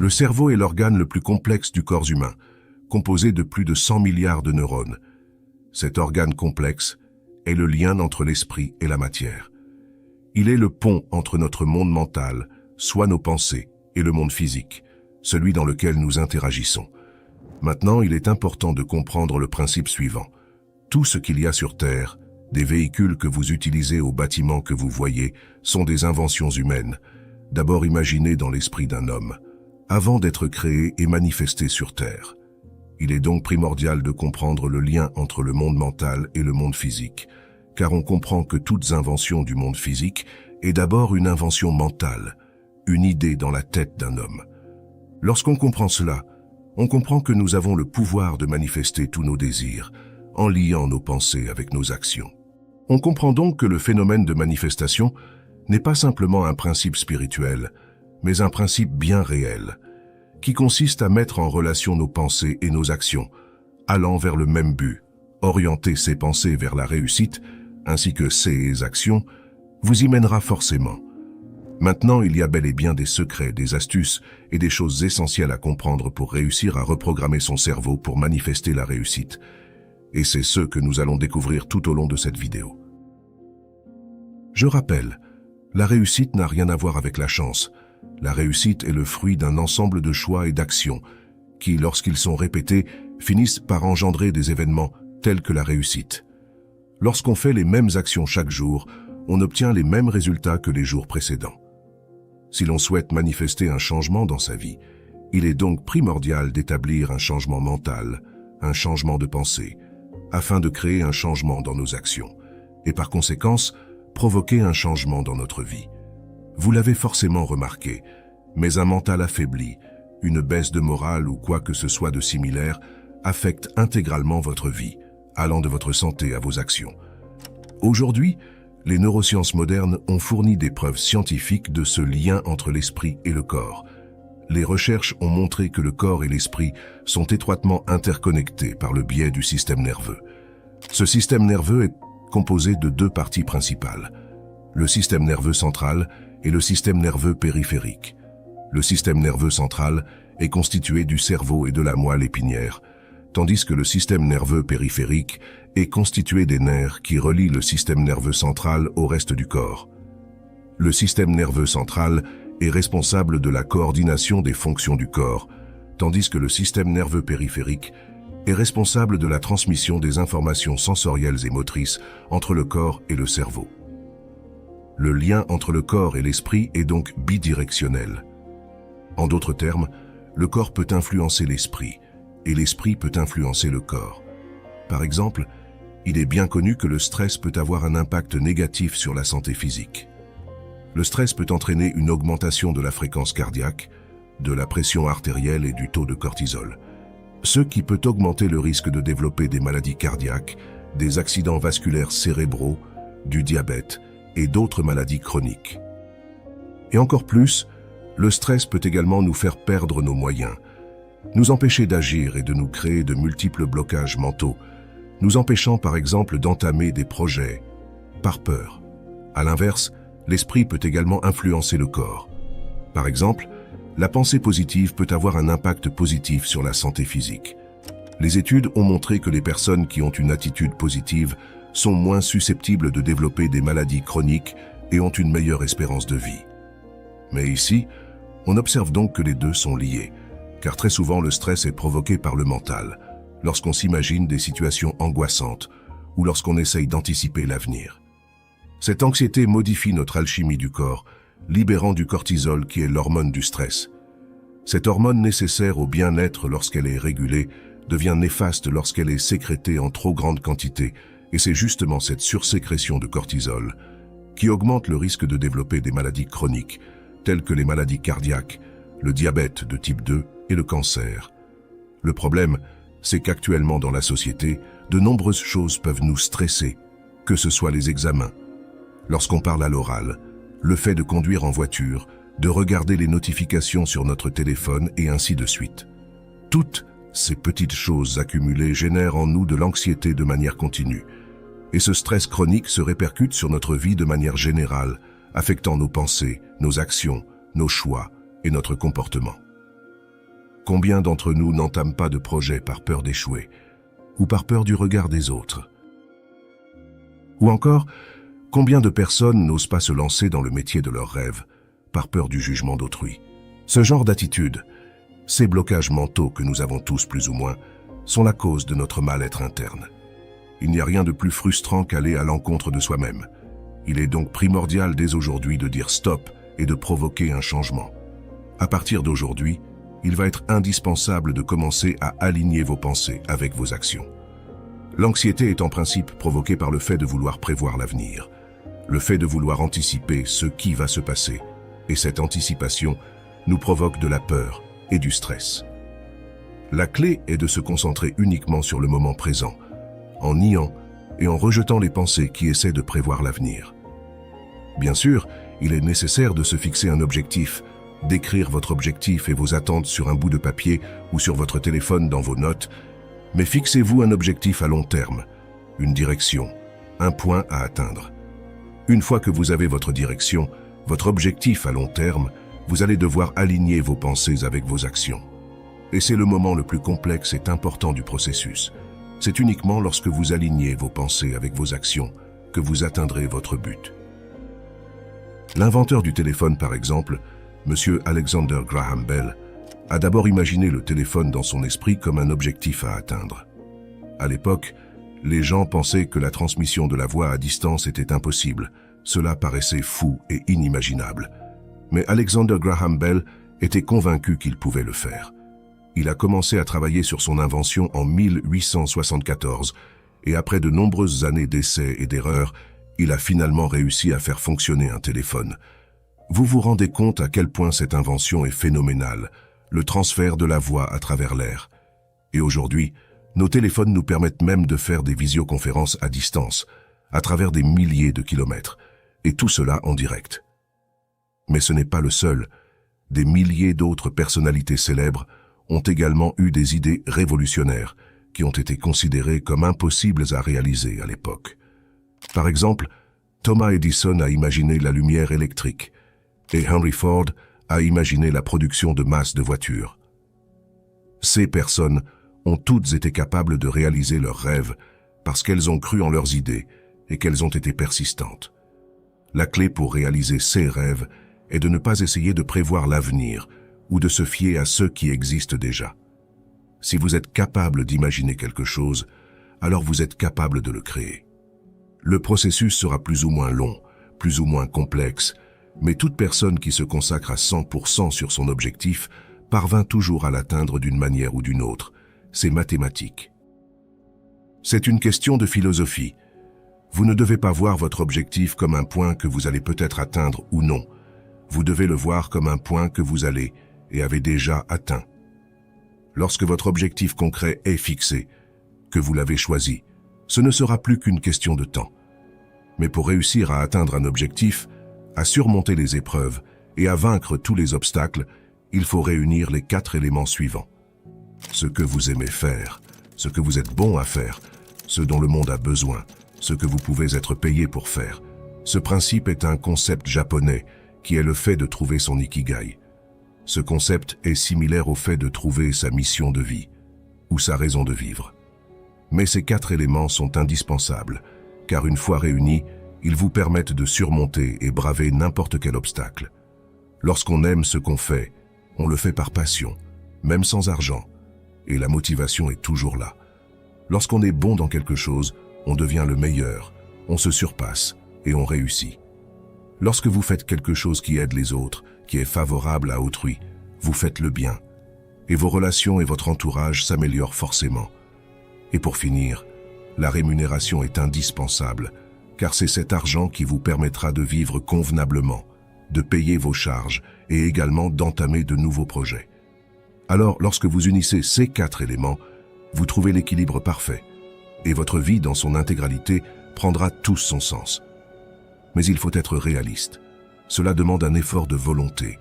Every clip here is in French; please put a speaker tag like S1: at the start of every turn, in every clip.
S1: Le cerveau est l'organe le plus complexe du corps humain, composé de plus de 100 milliards de neurones. Cet organe complexe est le lien entre l'esprit et la matière. Il est le pont entre notre monde mental, soit nos pensées, et le monde physique, celui dans lequel nous interagissons. Maintenant, il est important de comprendre le principe suivant. Tout ce qu'il y a sur Terre, des véhicules que vous utilisez aux bâtiments que vous voyez, sont des inventions humaines, d'abord imaginées dans l'esprit d'un homme, avant d'être créées et manifestées sur Terre. Il est donc primordial de comprendre le lien entre le monde mental et le monde physique, car on comprend que toute invention du monde physique est d'abord une invention mentale, une idée dans la tête d'un homme. Lorsqu'on comprend cela, on comprend que nous avons le pouvoir de manifester tous nos désirs, en liant nos pensées avec nos actions. On comprend donc que le phénomène de manifestation n'est pas simplement un principe spirituel, mais un principe bien réel, qui consiste à mettre en relation nos pensées et nos actions, allant vers le même but, orienter ses pensées vers la réussite, ainsi que ses actions, vous y mènera forcément. Maintenant, il y a bel et bien des secrets, des astuces et des choses essentielles à comprendre pour réussir à reprogrammer son cerveau pour manifester la réussite. Et c'est ce que nous allons découvrir tout au long de cette vidéo. Je rappelle, la réussite n'a rien à voir avec la chance. La réussite est le fruit d'un ensemble de choix et d'actions qui, lorsqu'ils sont répétés, finissent par engendrer des événements tels que la réussite. Lorsqu'on fait les mêmes actions chaque jour, on obtient les mêmes résultats que les jours précédents. Si l'on souhaite manifester un changement dans sa vie, il est donc primordial d'établir un changement mental, un changement de pensée, afin de créer un changement dans nos actions, et par conséquence, provoquer un changement dans notre vie. Vous l'avez forcément remarqué, mais un mental affaibli, une baisse de morale ou quoi que ce soit de similaire affecte intégralement votre vie, allant de votre santé à vos actions. Aujourd'hui, les neurosciences modernes ont fourni des preuves scientifiques de ce lien entre l'esprit et le corps. Les recherches ont montré que le corps et l'esprit sont étroitement interconnectés par le biais du système nerveux. Ce système nerveux est composé de deux parties principales, le système nerveux central et le système nerveux périphérique. Le système nerveux central est constitué du cerveau et de la moelle épinière, tandis que le système nerveux périphérique est constitué des nerfs qui relient le système nerveux central au reste du corps. Le système nerveux central est responsable de la coordination des fonctions du corps, tandis que le système nerveux périphérique est responsable de la transmission des informations sensorielles et motrices entre le corps et le cerveau. Le lien entre le corps et l'esprit est donc bidirectionnel. En d'autres termes, le corps peut influencer l'esprit, et l'esprit peut influencer le corps. Par exemple, il est bien connu que le stress peut avoir un impact négatif sur la santé physique. Le stress peut entraîner une augmentation de la fréquence cardiaque, de la pression artérielle et du taux de cortisol, ce qui peut augmenter le risque de développer des maladies cardiaques, des accidents vasculaires cérébraux, du diabète et d'autres maladies chroniques. Et encore plus, le stress peut également nous faire perdre nos moyens, nous empêcher d'agir et de nous créer de multiples blocages mentaux, nous empêchant par exemple d'entamer des projets, par peur. À l'inverse, l'esprit peut également influencer le corps. Par exemple, la pensée positive peut avoir un impact positif sur la santé physique. Les études ont montré que les personnes qui ont une attitude positive sont moins susceptibles de développer des maladies chroniques et ont une meilleure espérance de vie. Mais ici, on observe donc que les deux sont liés, car très souvent le stress est provoqué par le mental, lorsqu'on s'imagine des situations angoissantes ou lorsqu'on essaye d'anticiper l'avenir. Cette anxiété modifie notre alchimie du corps, libérant du cortisol qui est l'hormone du stress. Cette hormone nécessaire au bien-être lorsqu'elle est régulée devient néfaste lorsqu'elle est sécrétée en trop grande quantité, et c'est justement cette sursécrétion de cortisol qui augmente le risque de développer des maladies chroniques, telles que les maladies cardiaques, le diabète de type 2 et le cancer. Le problème, c'est qu'actuellement dans la société, de nombreuses choses peuvent nous stresser, que ce soit les examens, lorsqu'on parle à l'oral, le fait de conduire en voiture, de regarder les notifications sur notre téléphone et ainsi de suite. Toutes ces petites choses accumulées génèrent en nous de l'anxiété de manière continue. Et ce stress chronique se répercute sur notre vie de manière générale, affectant nos pensées, nos actions, nos choix et notre comportement. Combien d'entre nous n'entament pas de projet par peur d'échouer ou par peur du regard des autres? Ou encore, combien de personnes n'osent pas se lancer dans le métier de leurs rêves par peur du jugement d'autrui? Ce genre d'attitude, ces blocages mentaux que nous avons tous plus ou moins, sont la cause de notre mal-être interne. Il n'y a rien de plus frustrant qu'aller à l'encontre de soi-même. Il est donc primordial dès aujourd'hui de dire stop et de provoquer un changement. À partir d'aujourd'hui, il va être indispensable de commencer à aligner vos pensées avec vos actions. L'anxiété est en principe provoquée par le fait de vouloir prévoir l'avenir, le fait de vouloir anticiper ce qui va se passer, et cette anticipation nous provoque de la peur et du stress. La clé est de se concentrer uniquement sur le moment présent, en niant et en rejetant les pensées qui essaient de prévoir l'avenir. Bien sûr, il est nécessaire de se fixer un objectif, d'écrire votre objectif et vos attentes sur un bout de papier ou sur votre téléphone dans vos notes, mais fixez-vous un objectif à long terme, une direction, un point à atteindre. Une fois que vous avez votre direction, votre objectif à long terme, vous allez devoir aligner vos pensées avec vos actions. Et c'est le moment le plus complexe et important du processus. C'est uniquement lorsque vous alignez vos pensées avec vos actions que vous atteindrez votre but. L'inventeur du téléphone, par exemple, M. Alexander Graham Bell, a d'abord imaginé le téléphone dans son esprit comme un objectif à atteindre. À l'époque, les gens pensaient que la transmission de la voix à distance était impossible. Cela paraissait fou et inimaginable. Mais Alexander Graham Bell était convaincu qu'il pouvait le faire. Il a commencé à travailler sur son invention en 1874 et après de nombreuses années d'essais et d'erreurs, il a finalement réussi à faire fonctionner un téléphone. Vous vous rendez compte à quel point cette invention est phénoménale, le transfert de la voix à travers l'air. Et aujourd'hui, nos téléphones nous permettent même de faire des visioconférences à distance, à travers des milliers de kilomètres, et tout cela en direct. Mais ce n'est pas le seul. Des milliers d'autres personnalités célèbres ont également eu des idées révolutionnaires qui ont été considérées comme impossibles à réaliser à l'époque. Par exemple, Thomas Edison a imaginé la lumière électrique et Henry Ford a imaginé la production de masse de voitures. Ces personnes ont toutes été capables de réaliser leurs rêves parce qu'elles ont cru en leurs idées et qu'elles ont été persistantes. La clé pour réaliser ces rêves est de ne pas essayer de prévoir l'avenir ou de se fier à ceux qui existent déjà. Si vous êtes capable d'imaginer quelque chose, alors vous êtes capable de le créer. Le processus sera plus ou moins long, plus ou moins complexe, mais toute personne qui se consacre à 100% sur son objectif parvint toujours à l'atteindre d'une manière ou d'une autre. C'est mathématique. C'est une question de philosophie. Vous ne devez pas voir votre objectif comme un point que vous allez peut-être atteindre ou non. Vous devez le voir comme un point que vous allez et avez déjà atteint. Lorsque votre objectif concret est fixé, que vous l'avez choisi, ce ne sera plus qu'une question de temps. Mais pour réussir à atteindre un objectif, à surmonter les épreuves et à vaincre tous les obstacles, il faut réunir les 4 éléments suivants. Ce que vous aimez faire, ce que vous êtes bon à faire, ce dont le monde a besoin, ce que vous pouvez être payé pour faire. Ce principe est un concept japonais qui est le fait de trouver son ikigai. Ce concept est similaire au fait de trouver sa mission de vie ou sa raison de vivre. Mais ces 4 éléments sont indispensables, car une fois réunis, ils vous permettent de surmonter et braver n'importe quel obstacle. Lorsqu'on aime ce qu'on fait, on le fait par passion, même sans argent, et la motivation est toujours là. Lorsqu'on est bon dans quelque chose, on devient le meilleur, on se surpasse et on réussit. Lorsque vous faites quelque chose qui aide les autres, qui est favorable à autrui, vous faites le bien, et vos relations et votre entourage s'améliorent forcément. Et pour finir, la rémunération est indispensable, car c'est cet argent qui vous permettra de vivre convenablement, de payer vos charges et également d'entamer de nouveaux projets. Alors, lorsque vous unissez ces 4 éléments, vous trouvez l'équilibre parfait, et votre vie dans son intégralité prendra tout son sens. Mais il faut être réaliste. Cela demande un effort de volonté,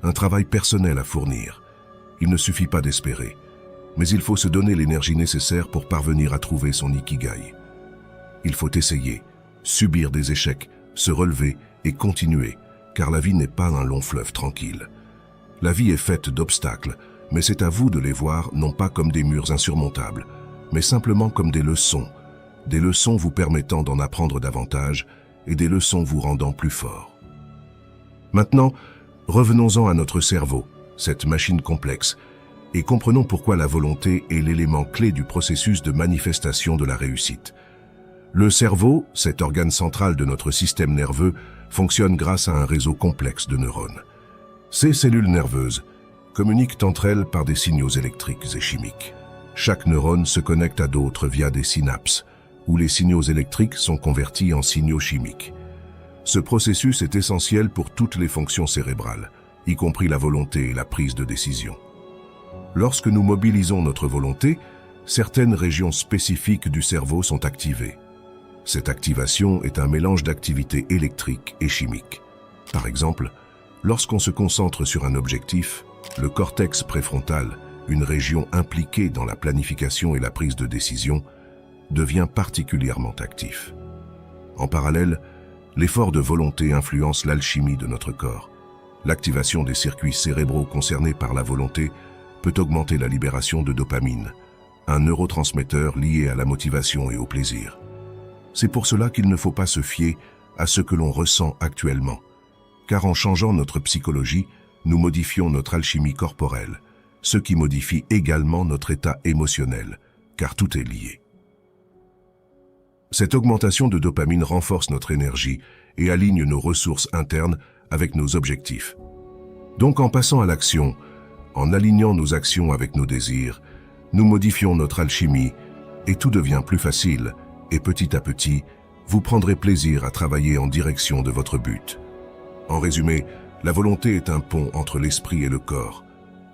S1: un travail personnel à fournir. Il ne suffit pas d'espérer, mais il faut se donner l'énergie nécessaire pour parvenir à trouver son ikigai. Il faut essayer, subir des échecs, se relever et continuer, car la vie n'est pas un long fleuve tranquille. La vie est faite d'obstacles, mais c'est à vous de les voir non pas comme des murs insurmontables, mais simplement comme des leçons vous permettant d'en apprendre davantage et des leçons vous rendant plus fort. Maintenant, revenons-en à notre cerveau, cette machine complexe, et comprenons pourquoi la volonté est l'élément clé du processus de manifestation de la réussite. Le cerveau, cet organe central de notre système nerveux, fonctionne grâce à un réseau complexe de neurones. Ces cellules nerveuses communiquent entre elles par des signaux électriques et chimiques. Chaque neurone se connecte à d'autres via des synapses, où les signaux électriques sont convertis en signaux chimiques. Ce processus est essentiel pour toutes les fonctions cérébrales, y compris la volonté et la prise de décision. Lorsque nous mobilisons notre volonté, certaines régions spécifiques du cerveau sont activées. Cette activation est un mélange d'activités électriques et chimiques. Par exemple, lorsqu'on se concentre sur un objectif, le cortex préfrontal, une région impliquée dans la planification et la prise de décision, devient particulièrement actif. En parallèle, l'effort de volonté influence l'alchimie de notre corps. L'activation des circuits cérébraux concernés par la volonté peut augmenter la libération de dopamine, un neurotransmetteur lié à la motivation et au plaisir. C'est pour cela qu'il ne faut pas se fier à ce que l'on ressent actuellement, car en changeant notre psychologie, nous modifions notre alchimie corporelle, ce qui modifie également notre état émotionnel, car tout est lié. Cette augmentation de dopamine renforce notre énergie et aligne nos ressources internes avec nos objectifs. Donc en passant à l'action, en alignant nos actions avec nos désirs, nous modifions notre alchimie et tout devient plus facile et petit à petit, vous prendrez plaisir à travailler en direction de votre but. En résumé, la volonté est un pont entre l'esprit et le corps.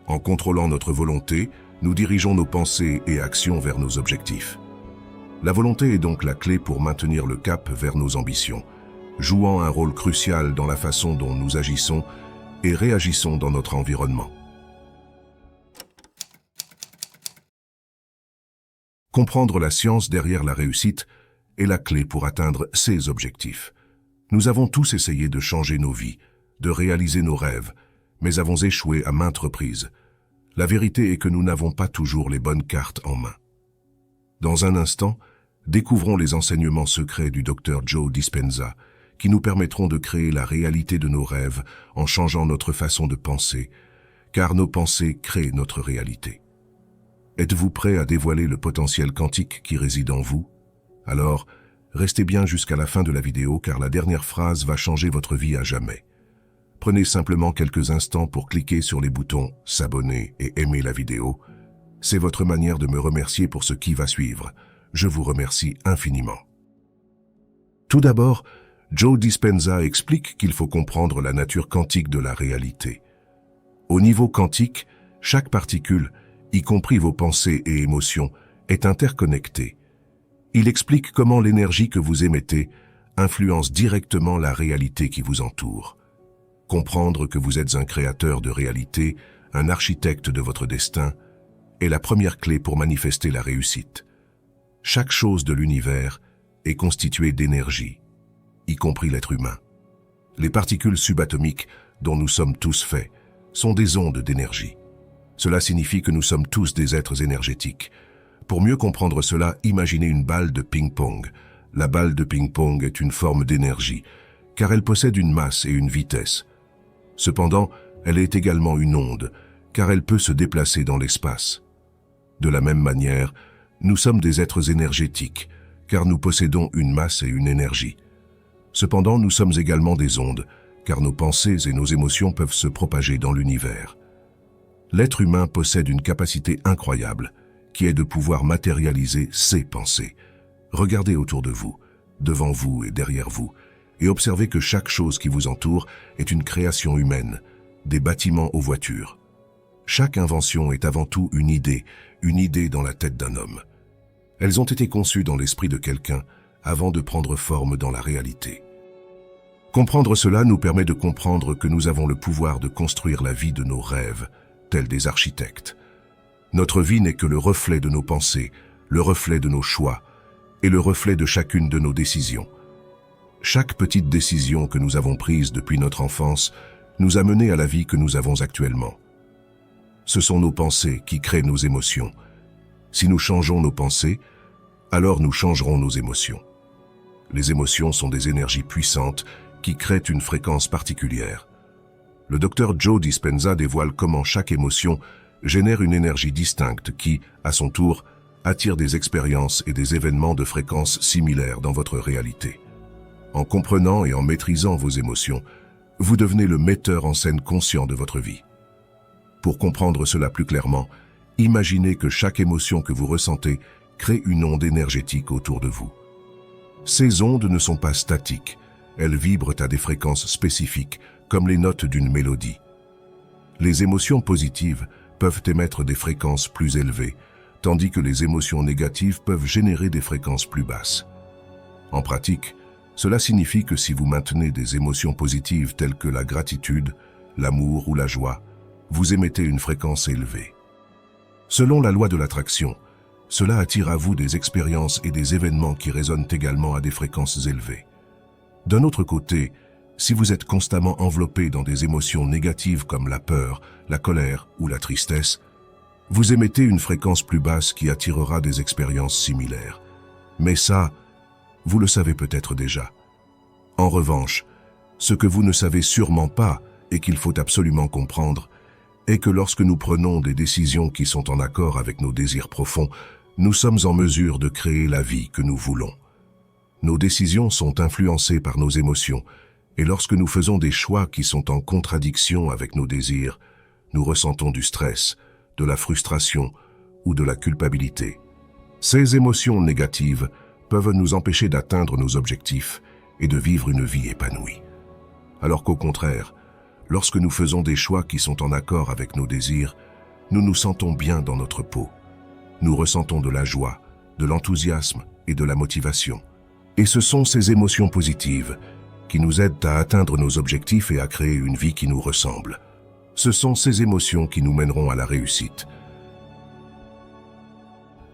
S1: En contrôlant notre volonté, nous dirigeons nos pensées et actions vers nos objectifs. La volonté est donc la clé pour maintenir le cap vers nos ambitions, jouant un rôle crucial dans la façon dont nous agissons et réagissons dans notre environnement. Comprendre la science derrière la réussite est la clé pour atteindre ces objectifs. Nous avons tous essayé de changer nos vies, de réaliser nos rêves, mais avons échoué à maintes reprises. La vérité est que nous n'avons pas toujours les bonnes cartes en main. Dans un instant, découvrons les enseignements secrets du Dr Joe Dispenza, qui nous permettront de créer la réalité de nos rêves en changeant notre façon de penser, car nos pensées créent notre réalité. Êtes-vous prêt à dévoiler le potentiel quantique qui réside en vous? Alors, restez bien jusqu'à la fin de la vidéo car la dernière phrase va changer votre vie à jamais. Prenez simplement quelques instants pour cliquer sur les boutons « S'abonner » et « Aimer la vidéo ». C'est votre manière de me remercier pour ce qui va suivre. Je vous remercie infiniment. Tout d'abord, Joe Dispenza explique qu'il faut comprendre la nature quantique de la réalité. Au niveau quantique, chaque particule, y compris vos pensées et émotions, est interconnectée. Il explique comment l'énergie que vous émettez influence directement la réalité qui vous entoure. Comprendre que vous êtes un créateur de réalité, un architecte de votre destin, est la première clé pour manifester la réussite. Chaque chose de l'univers est constituée d'énergie, y compris l'être humain. Les particules subatomiques dont nous sommes tous faits sont des ondes d'énergie. Cela signifie que nous sommes tous des êtres énergétiques. Pour mieux comprendre cela, imaginez une balle de ping-pong. La balle de ping-pong est une forme d'énergie, car elle possède une masse et une vitesse. Cependant, elle est également une onde, car elle peut se déplacer dans l'espace. De la même manière, nous sommes des êtres énergétiques, car nous possédons une masse et une énergie. Cependant, nous sommes également des ondes, car nos pensées et nos émotions peuvent se propager dans l'univers. L'être humain possède une capacité incroyable, qui est de pouvoir matérialiser ses pensées. Regardez autour de vous, devant vous et derrière vous, et observez que chaque chose qui vous entoure est une création humaine, des bâtiments aux voitures. Chaque invention est avant tout une idée dans la tête d'un homme. Elles ont été conçues dans l'esprit de quelqu'un avant de prendre forme dans la réalité. Comprendre cela nous permet de comprendre que nous avons le pouvoir de construire la vie de nos rêves, tels des architectes. Notre vie n'est que le reflet de nos pensées, le reflet de nos choix et le reflet de chacune de nos décisions. Chaque petite décision que nous avons prise depuis notre enfance nous a menés à la vie que nous avons actuellement. Ce sont nos pensées qui créent nos émotions. Si nous changeons nos pensées, alors nous changerons nos émotions. Les émotions sont des énergies puissantes qui créent une fréquence particulière. Le docteur Joe Dispenza dévoile comment chaque émotion génère une énergie distincte qui, à son tour, attire des expériences et des événements de fréquences similaires dans votre réalité. En comprenant et en maîtrisant vos émotions, vous devenez le metteur en scène conscient de votre vie. Pour comprendre cela plus clairement, imaginez que chaque émotion que vous ressentez crée une onde énergétique autour de vous. Ces ondes ne sont pas statiques, elles vibrent à des fréquences spécifiques, comme les notes d'une mélodie. Les émotions positives peuvent émettre des fréquences plus élevées, tandis que les émotions négatives peuvent générer des fréquences plus basses. En pratique, cela signifie que si vous maintenez des émotions positives telles que la gratitude, l'amour ou la joie, vous émettez une fréquence élevée. Selon la loi de l'attraction, cela attire à vous des expériences et des événements qui résonnent également à des fréquences élevées. D'un autre côté, si vous êtes constamment enveloppé dans des émotions négatives comme la peur, la colère ou la tristesse, vous émettez une fréquence plus basse qui attirera des expériences similaires. Mais ça, vous le savez peut-être déjà. En revanche, ce que vous ne savez sûrement pas et qu'il faut absolument comprendre, est que lorsque nous prenons des décisions qui sont en accord avec nos désirs profonds, nous sommes en mesure de créer la vie que nous voulons. Nos décisions sont influencées par nos émotions, et lorsque nous faisons des choix qui sont en contradiction avec nos désirs, nous ressentons du stress, de la frustration ou de la culpabilité. Ces émotions négatives peuvent nous empêcher d'atteindre nos objectifs et de vivre une vie épanouie. Alors qu'au contraire, lorsque nous faisons des choix qui sont en accord avec nos désirs, nous nous sentons bien dans notre peau. Nous ressentons de la joie, de l'enthousiasme et de la motivation. Et ce sont ces émotions positives qui nous aident à atteindre nos objectifs et à créer une vie qui nous ressemble. Ce sont ces émotions qui nous mèneront à la réussite.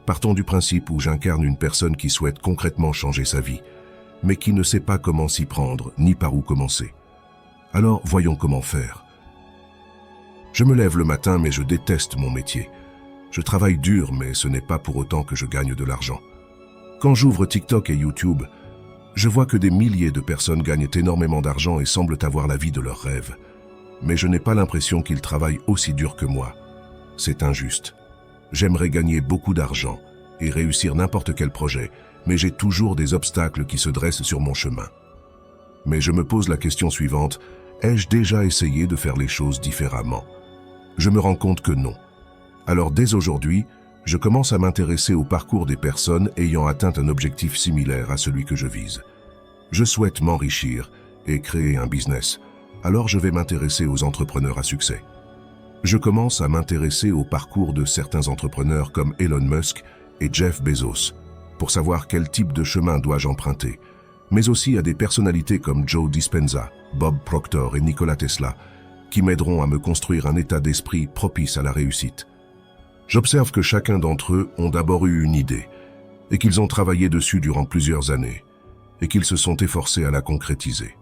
S1: Partons du principe où j'incarne une personne qui souhaite concrètement changer sa vie, mais qui ne sait pas comment s'y prendre ni par où commencer. Alors voyons comment faire. Je me lève le matin mais je déteste mon métier. Je travaille dur mais ce n'est pas pour autant que je gagne de l'argent. Quand j'ouvre TikTok et YouTube, je vois que des milliers de personnes gagnent énormément d'argent et semblent avoir la vie de leurs rêves. Mais je n'ai pas l'impression qu'ils travaillent aussi dur que moi. C'est injuste. J'aimerais gagner beaucoup d'argent et réussir n'importe quel projet, mais j'ai toujours des obstacles qui se dressent sur mon chemin. Mais je me pose la question suivante, ai-je déjà essayé de faire les choses différemment? Je me rends compte que non. Alors dès aujourd'hui, je commence à m'intéresser au parcours des personnes ayant atteint un objectif similaire à celui que je vise. Je souhaite m'enrichir et créer un business, alors je vais m'intéresser aux entrepreneurs à succès. Je commence à m'intéresser au parcours de certains entrepreneurs comme Elon Musk et Jeff Bezos, pour savoir quel type de chemin dois-je emprunter, mais aussi à des personnalités comme Joe Dispenza, Bob Proctor et Nikola Tesla, qui m'aideront à me construire un état d'esprit propice à la réussite. J'observe que chacun d'entre eux ont d'abord eu une idée, et qu'ils ont travaillé dessus durant plusieurs années, et qu'ils se sont efforcés à la concrétiser.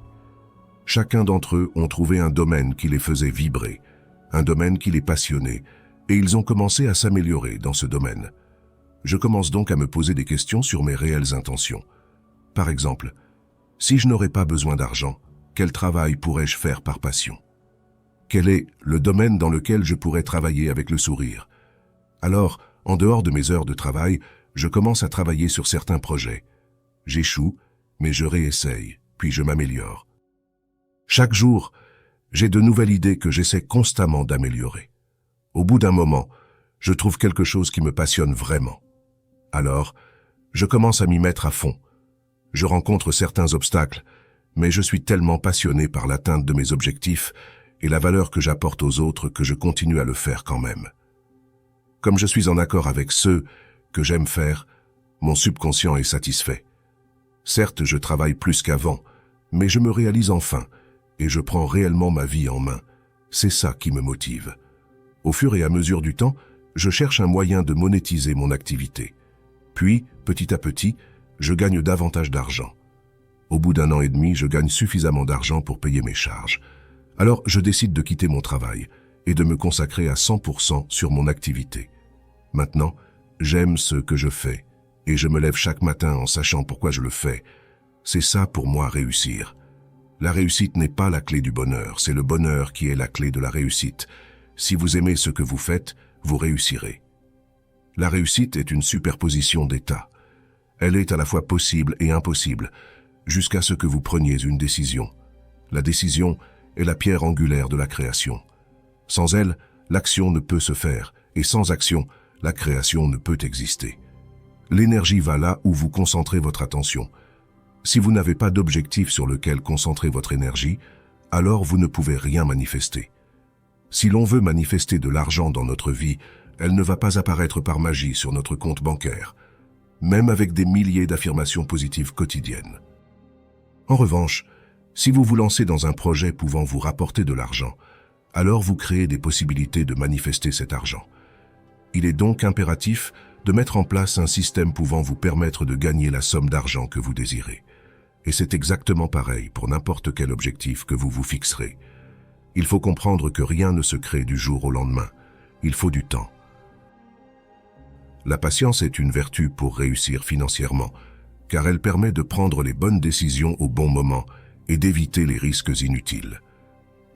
S1: Chacun d'entre eux ont trouvé un domaine qui les faisait vibrer, un domaine qui les passionnait, et ils ont commencé à s'améliorer dans ce domaine. Je commence donc à me poser des questions sur mes réelles intentions. Par exemple, si je n'aurais pas besoin d'argent, quel travail pourrais-je faire par passion? Quel est le domaine dans lequel je pourrais travailler avec le sourire? Alors, en dehors de mes heures de travail, je commence à travailler sur certains projets. J'échoue, mais je réessaye, puis je m'améliore. Chaque jour, j'ai de nouvelles idées que j'essaie constamment d'améliorer. Au bout d'un moment, je trouve quelque chose qui me passionne vraiment. Alors, je commence à m'y mettre à fond. Je rencontre certains obstacles, mais je suis tellement passionné par l'atteinte de mes objectifs et la valeur que j'apporte aux autres que je continue à le faire quand même. Comme je suis en accord avec ceux que j'aime faire, mon subconscient est satisfait. Certes, je travaille plus qu'avant, mais je me réalise enfin et je prends réellement ma vie en main. C'est ça qui me motive. Au fur et à mesure du temps, je cherche un moyen de monétiser mon activité. Puis, petit à petit, je gagne davantage d'argent. Au bout d'1 an et demi, je gagne suffisamment d'argent pour payer mes charges. Alors, je décide de quitter mon travail et de me consacrer à 100% sur mon activité. Maintenant, j'aime ce que je fais et je me lève chaque matin en sachant pourquoi je le fais. C'est ça pour moi réussir. La réussite n'est pas la clé du bonheur, c'est le bonheur qui est la clé de la réussite. Si vous aimez ce que vous faites, vous réussirez. La réussite est une superposition d'états. Elle est à la fois possible et impossible, jusqu'à ce que vous preniez une décision. La décision est la pierre angulaire de la création. Sans elle, l'action ne peut se faire, et sans action, la création ne peut exister. L'énergie va là où vous concentrez votre attention. Si vous n'avez pas d'objectif sur lequel concentrer votre énergie, alors vous ne pouvez rien manifester. Si l'on veut manifester de l'argent dans notre vie, elle ne va pas apparaître par magie sur notre compte bancaire, même avec des milliers d'affirmations positives quotidiennes. En revanche, si vous vous lancez dans un projet pouvant vous rapporter de l'argent, alors vous créez des possibilités de manifester cet argent. Il est donc impératif de mettre en place un système pouvant vous permettre de gagner la somme d'argent que vous désirez. Et c'est exactement pareil pour n'importe quel objectif que vous vous fixerez. Il faut comprendre que rien ne se crée du jour au lendemain. Il faut du temps. La patience est une vertu pour réussir financièrement, car elle permet de prendre les bonnes décisions au bon moment et d'éviter les risques inutiles.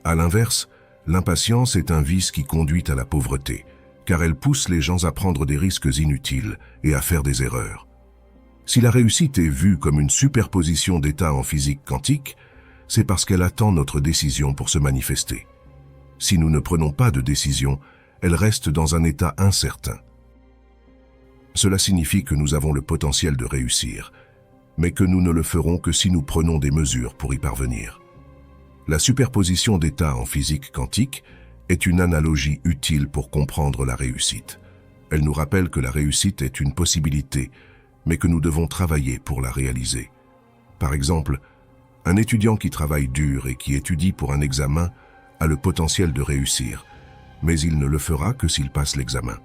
S1: À l'inverse, l'impatience est un vice qui conduit à la pauvreté, car elle pousse les gens à prendre des risques inutiles et à faire des erreurs. Si la réussite est vue comme une superposition d'états en physique quantique, c'est parce qu'elle attend notre décision pour se manifester. Si nous ne prenons pas de décision, elle reste dans un état incertain. Cela signifie que nous avons le potentiel de réussir, mais que nous ne le ferons que si nous prenons des mesures pour y parvenir. La superposition d'états en physique quantique est une analogie utile pour comprendre la réussite. Elle nous rappelle que la réussite est une possibilité, mais que nous devons travailler pour la réaliser. Par exemple, un étudiant qui travaille dur et qui étudie pour un examen a le potentiel de réussir, mais il ne le fera que s'il passe l'examen.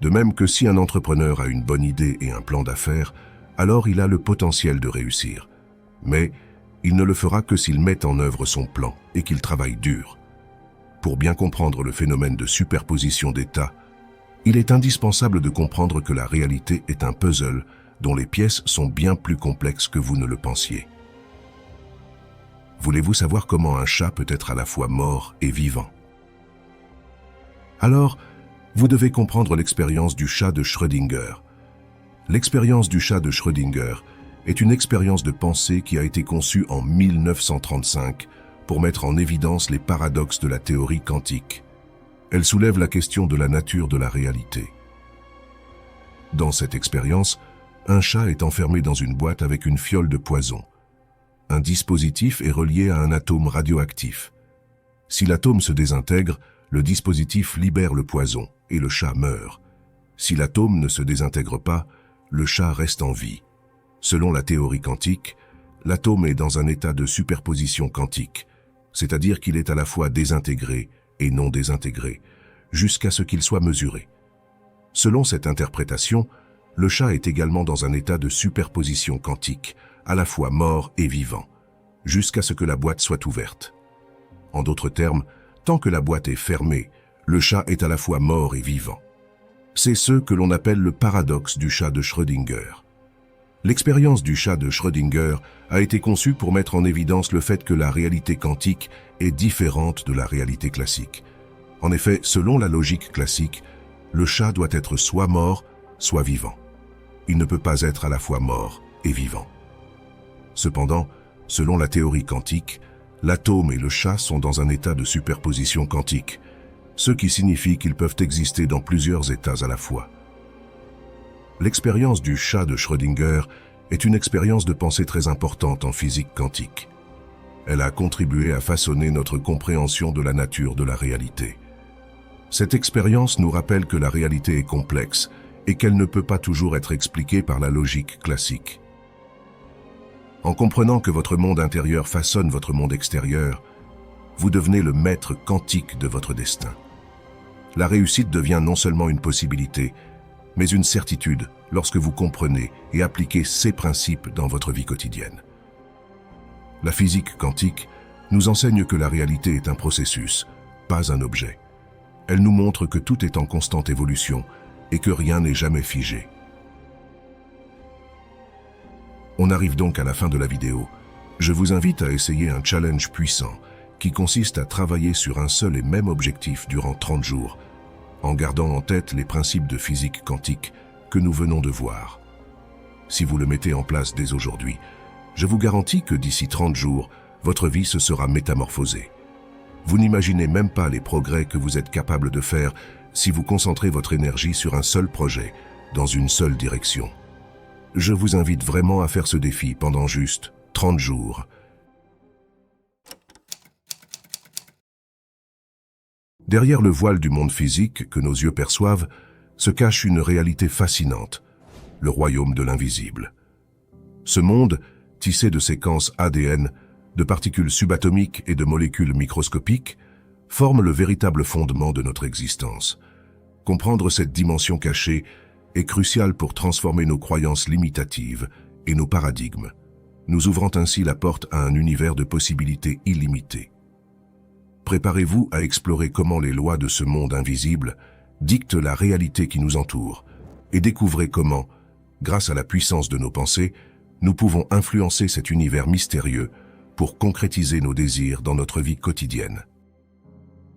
S1: De même que si un entrepreneur a une bonne idée et un plan d'affaires, alors il a le potentiel de réussir. Mais il ne le fera que s'il met en œuvre son plan et qu'il travaille dur. Pour bien comprendre le phénomène de superposition d'états, il est indispensable de comprendre que la réalité est un puzzle dont les pièces sont bien plus complexes que vous ne le pensiez. Voulez-vous savoir comment un chat peut être à la fois mort et vivant? Alors, vous devez comprendre l'expérience du chat de Schrödinger. L'expérience du chat de Schrödinger est une expérience de pensée qui a été conçue en 1935 pour mettre en évidence les paradoxes de la théorie quantique. Elle soulève la question de la nature de la réalité. Dans cette expérience, un chat est enfermé dans une boîte avec une fiole de poison. Un dispositif est relié à un atome radioactif. Si l'atome se désintègre, le dispositif libère le poison et le chat meurt. Si l'atome ne se désintègre pas, le chat reste en vie. Selon la théorie quantique, l'atome est dans un état de superposition quantique, c'est-à-dire qu'il est à la fois désintégré et non désintégré, jusqu'à ce qu'il soit mesuré. Selon cette interprétation, le chat est également dans un état de superposition quantique, à la fois mort et vivant, jusqu'à ce que la boîte soit ouverte. En d'autres termes, tant que la boîte est fermée, le chat est à la fois mort et vivant. C'est ce que l'on appelle le paradoxe du chat de Schrödinger. L'expérience du chat de Schrödinger a été conçue pour mettre en évidence le fait que la réalité quantique est différente de la réalité classique. En effet, selon la logique classique, le chat doit être soit mort, soit vivant. Il ne peut pas être à la fois mort et vivant. Cependant, selon la théorie quantique, l'atome et le chat sont dans un état de superposition quantique, ce qui signifie qu'ils peuvent exister dans plusieurs états à la fois. L'expérience du chat de Schrödinger est une expérience de pensée très importante en physique quantique. Elle a contribué à façonner notre compréhension de la nature de la réalité. Cette expérience nous rappelle que la réalité est complexe et qu'elle ne peut pas toujours être expliquée par la logique classique. En comprenant que votre monde intérieur façonne votre monde extérieur, vous devenez le maître quantique de votre destin. La réussite devient non seulement une possibilité, mais une certitude lorsque vous comprenez et appliquez ces principes dans votre vie quotidienne. La physique quantique nous enseigne que la réalité est un processus, pas un objet. Elle nous montre que tout est en constante évolution et que rien n'est jamais figé. On arrive donc à la fin de la vidéo. Je vous invite à essayer un challenge puissant qui consiste à travailler sur un seul et même objectif durant 30 jours, en gardant en tête les principes de physique quantique que nous venons de voir. Si vous le mettez en place dès aujourd'hui, je vous garantis que d'ici 30 jours, votre vie se sera métamorphosée. Vous n'imaginez même pas les progrès que vous êtes capable de faire si vous concentrez votre énergie sur un seul projet, dans une seule direction. Je vous invite vraiment à faire ce défi pendant juste 30 jours. Derrière le voile du monde physique que nos yeux perçoivent, se cache une réalité fascinante, le royaume de l'invisible. Ce monde, tissé de séquences ADN, de particules subatomiques et de molécules microscopiques, forme le véritable fondement de notre existence. Comprendre cette dimension cachée est crucial pour transformer nos croyances limitatives et nos paradigmes, nous ouvrant ainsi la porte à un univers de possibilités illimitées. Préparez-vous à explorer comment les lois de ce monde invisible dictent la réalité qui nous entoure et découvrez comment, grâce à la puissance de nos pensées, nous pouvons influencer cet univers mystérieux pour concrétiser nos désirs dans notre vie quotidienne.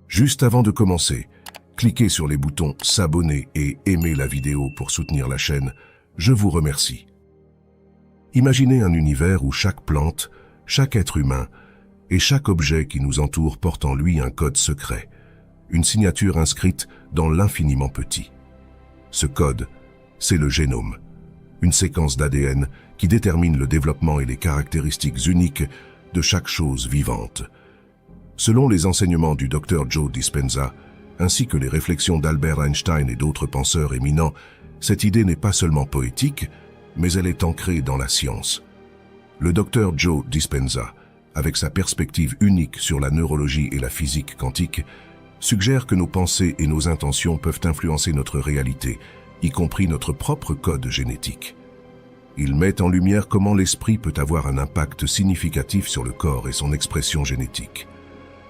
S1: Juste avant de commencer, cliquez sur les boutons s'abonner et aimer la vidéo pour soutenir la chaîne. Je vous remercie. Imaginez un univers où chaque plante, chaque être humain et chaque objet qui nous entoure porte en lui un code secret, une signature inscrite dans l'infiniment petit. Ce code, c'est le génome, une séquence d'ADN qui détermine le développement et les caractéristiques uniques de chaque chose vivante. Selon les enseignements du Dr Joe Dispenza, ainsi que les réflexions d'Albert Einstein et d'autres penseurs éminents, cette idée n'est pas seulement poétique, mais elle est ancrée dans la science. Le Dr Joe Dispenza, avec sa perspective unique sur la neurologie et la physique quantique, suggère que nos pensées et nos intentions peuvent influencer notre réalité, y compris notre propre code génétique. Il met en lumière comment l'esprit peut avoir un impact significatif sur le corps et son expression génétique.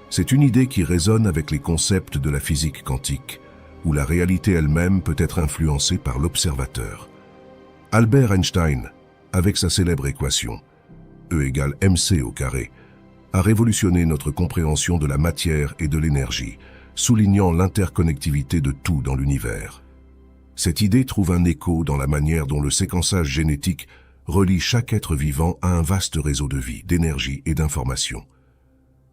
S1: C'est une idée qui résonne avec les concepts de la physique quantique, où la réalité elle-même peut être influencée par l'observateur. Albert Einstein, avec sa célèbre équation, E = mc², a révolutionné notre compréhension de la matière et de l'énergie, soulignant l'interconnectivité de tout dans l'univers. Cette idée trouve un écho dans la manière dont le séquençage génétique relie chaque être vivant à un vaste réseau de vie, d'énergie et d'information.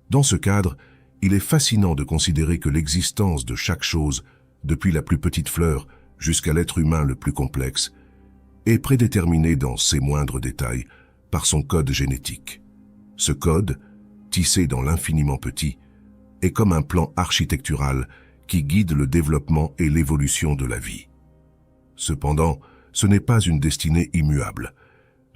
S1: Dans ce cadre, il est fascinant de considérer que l'existence de chaque chose, depuis la plus petite fleur jusqu'à l'être humain le plus complexe, est prédéterminée dans ses moindres détails par son code génétique. Ce code, tissé dans l'infiniment petit, est comme un plan architectural qui guide le développement et l'évolution de la vie. Cependant, ce n'est pas une destinée immuable.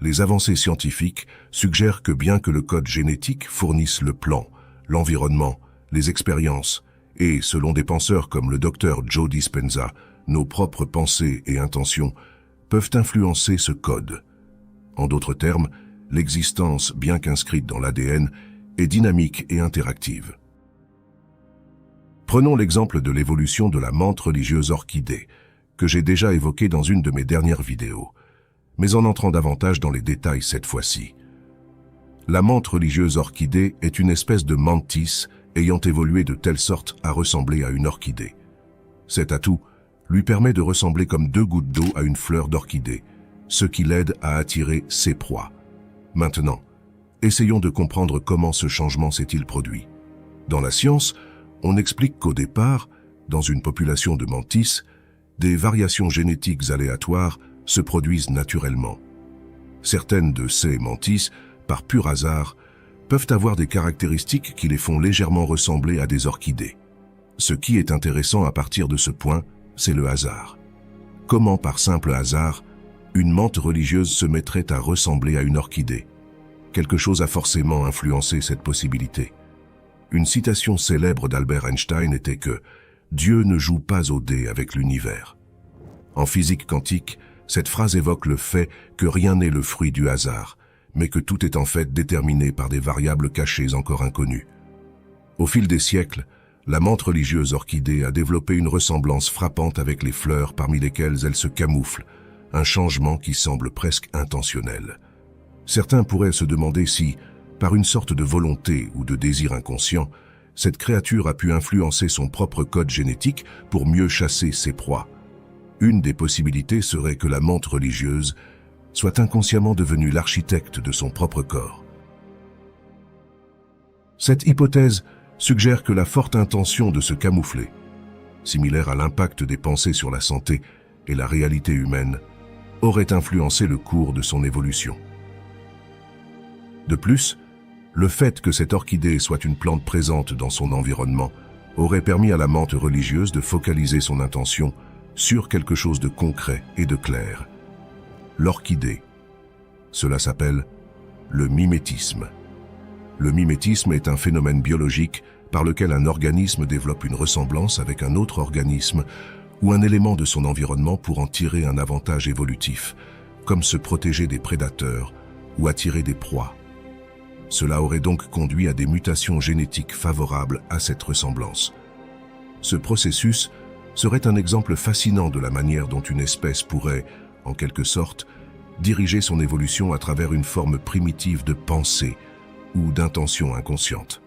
S1: Les avancées scientifiques suggèrent que bien que le code génétique fournisse le plan, l'environnement, les expériences, et, selon des penseurs comme le Dr Joe Dispenza, nos propres pensées et intentions peuvent influencer ce code. En d'autres termes, l'existence, bien qu'inscrite dans l'ADN, est dynamique et interactive. Prenons l'exemple de l'évolution de la menthe religieuse orchidée, que j'ai déjà évoquée dans une de mes dernières vidéos, mais en entrant davantage dans les détails cette fois-ci. La menthe religieuse orchidée est une espèce de mantis ayant évolué de telle sorte à ressembler à une orchidée. Cet atout lui permet de ressembler comme deux gouttes d'eau à une fleur d'orchidée, ce qui l'aide à attirer ses proies. Maintenant, essayons de comprendre comment ce changement s'est-il produit. Dans la science, on explique qu'au départ, dans une population de mantis, des variations génétiques aléatoires se produisent naturellement. Certaines de ces mantis, par pur hasard, peuvent avoir des caractéristiques qui les font légèrement ressembler à des orchidées. Ce qui est intéressant à partir de ce point, c'est le hasard. Comment, par simple hasard, une menthe religieuse se mettrait à ressembler à une orchidée? Quelque chose a forcément influencé cette possibilité. Une citation célèbre d'Albert Einstein était que « Dieu ne joue pas au dé avec l'univers ». En physique quantique, cette phrase évoque le fait que rien n'est le fruit du hasard, mais que tout est en fait déterminé par des variables cachées encore inconnues. Au fil des siècles, La menthe religieuse orchidée a développé une ressemblance frappante avec les fleurs parmi lesquelles elle se camoufle, un changement qui semble presque intentionnel. Certains pourraient se demander si, par une sorte de volonté ou de désir inconscient, cette créature a pu influencer son propre code génétique pour mieux chasser ses proies. Une des possibilités serait que la menthe religieuse soit inconsciemment devenue l'architecte de son propre corps. Cette hypothèse suggère que la forte intention de se camoufler, similaire à l'impact des pensées sur la santé et la réalité humaine, aurait influencé le cours de son évolution. De plus, le fait que cette orchidée soit une plante présente dans son environnement aurait permis à la menthe religieuse de focaliser son intention sur quelque chose de concret et de clair. L'orchidée. Cela s'appelle le mimétisme. Le mimétisme est un phénomène biologique par lequel un organisme développe une ressemblance avec un autre organisme ou un élément de son environnement pour en tirer un avantage évolutif, comme se protéger des prédateurs ou attirer des proies. Cela aurait donc conduit à des mutations génétiques favorables à cette ressemblance. Ce processus serait un exemple fascinant de la manière dont une espèce pourrait, en quelque sorte, diriger son évolution à travers une forme primitive de pensée ou d'intention inconsciente.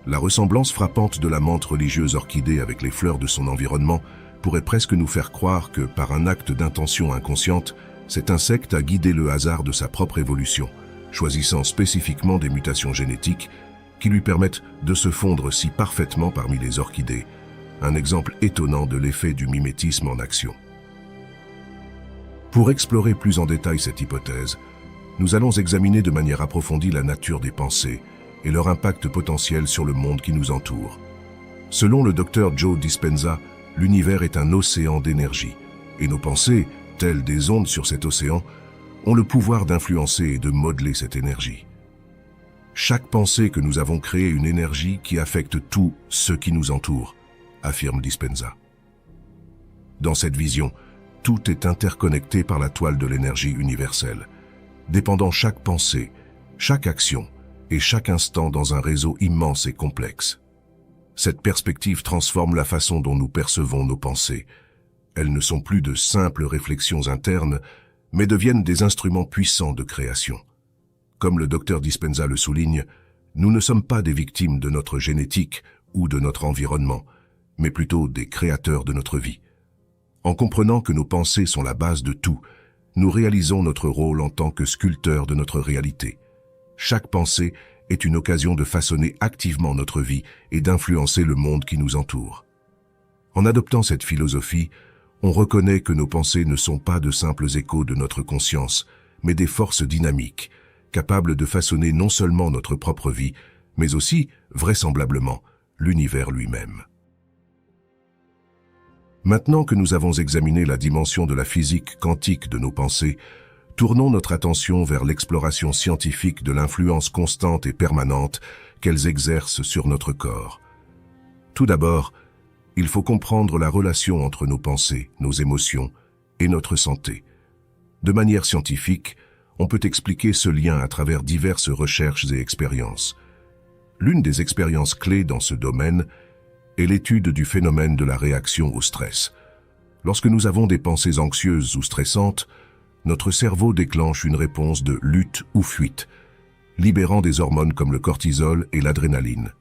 S1: La ressemblance frappante de la menthe religieuse orchidée avec les fleurs de son environnement pourrait presque nous faire croire que, par un acte d'intention inconsciente, cet insecte a guidé le hasard de sa propre évolution, choisissant spécifiquement des mutations génétiques qui lui permettent de se fondre si parfaitement parmi les orchidées, un exemple étonnant de l'effet du mimétisme en action. Pour explorer plus en détail cette hypothèse, nous allons examiner de manière approfondie la nature des pensées et leur impact potentiel sur le monde qui nous entoure. Selon le Dr Joe Dispenza, l'univers est un océan d'énergie, et nos pensées, telles des ondes sur cet océan, ont le pouvoir d'influencer et de modeler cette énergie. Chaque pensée que nous avons crée une énergie qui affecte tout ce qui nous entoure, affirme Dispenza. Dans cette vision, tout est interconnecté par la toile de l'énergie universelle, dépendant chaque pensée, chaque action et chaque instant dans un réseau immense et complexe. Cette perspective transforme la façon dont nous percevons nos pensées. Elles ne sont plus de simples réflexions internes, mais deviennent des instruments puissants de création. Comme le docteur Dispenza le souligne, nous ne sommes pas des victimes de notre génétique ou de notre environnement, mais plutôt des créateurs de notre vie. En comprenant que nos pensées sont la base de tout, nous réalisons notre rôle en tant que sculpteurs de notre réalité. Chaque pensée est une occasion de façonner activement notre vie et d'influencer le monde qui nous entoure. En adoptant cette philosophie, on reconnaît que nos pensées ne sont pas de simples échos de notre conscience, mais des forces dynamiques, capables de façonner non seulement notre propre vie, mais aussi, vraisemblablement, l'univers lui-même. Maintenant que nous avons examiné la dimension de la physique quantique de nos pensées, tournons notre attention vers l'exploration scientifique de l'influence constante et permanente qu'elles exercent sur notre corps. Tout d'abord, il faut comprendre la relation entre nos pensées, nos émotions et notre santé. De manière scientifique, on peut expliquer ce lien à travers diverses recherches et expériences. L'une des expériences clés dans ce domaine est l'étude du phénomène de la réaction au stress. Lorsque nous avons des pensées anxieuses ou stressantes, notre cerveau déclenche une réponse de lutte ou fuite, libérant des hormones comme le cortisol et l'adrénaline.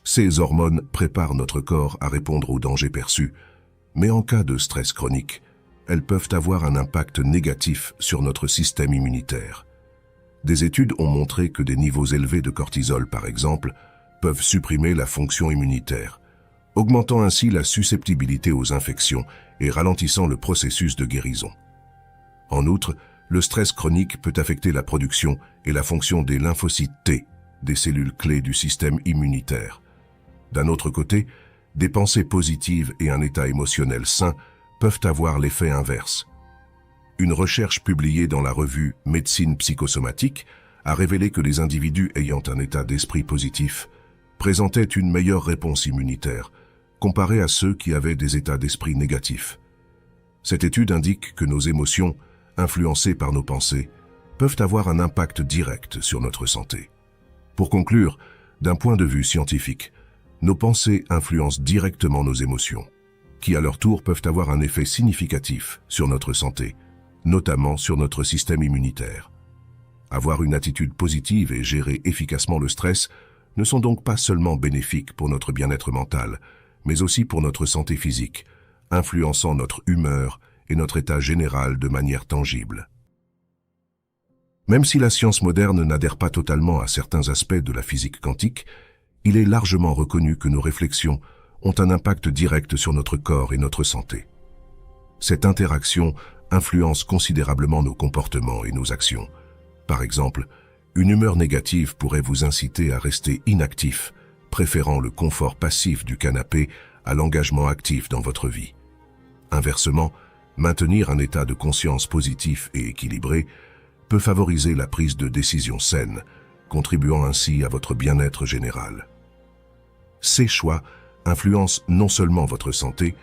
S1: Ces hormones préparent notre corps à répondre aux dangers perçus, mais en cas de stress chronique, elles peuvent avoir un impact négatif sur notre système immunitaire. Des études ont montré que des niveaux élevés de cortisol, par exemple, peuvent supprimer la fonction immunitaire, augmentant ainsi la susceptibilité aux infections et ralentissant le processus de guérison. En outre, le stress chronique peut affecter la production et la fonction des lymphocytes T, des cellules clés du système immunitaire. D'un autre côté, des pensées positives et un état émotionnel sain peuvent avoir l'effet inverse. Une recherche publiée dans la revue Médecine psychosomatique a révélé que les individus ayant un état d'esprit positif présentaient une meilleure réponse immunitaire, comparée à ceux qui avaient des états d'esprit négatifs. Cette étude indique que nos émotions, influencées par nos pensées, peuvent avoir un impact direct sur notre santé. Pour conclure, d'un point de vue scientifique, Nos pensées influencent directement nos émotions, qui à leur tour peuvent avoir un effet significatif sur notre santé, notamment sur notre système immunitaire. Avoir une attitude positive et gérer efficacement le stress ne sont donc pas seulement bénéfiques pour notre bien-être mental, mais aussi pour notre santé physique, influençant notre humeur et notre état général de manière tangible. Même si la science moderne n'adhère pas totalement à certains aspects de la physique quantique, il est largement reconnu que nos réflexions ont un impact direct sur notre corps et notre santé. Cette interaction influence considérablement nos comportements et nos actions. Par exemple, une humeur négative pourrait vous inciter à rester inactif, préférant le confort passif du canapé à l'engagement actif dans votre vie. Inversement, maintenir un état de conscience positif et équilibré peut favoriser la prise de décisions saines, contribuant ainsi à votre bien-être général. Ces choix influencent non seulement votre santé,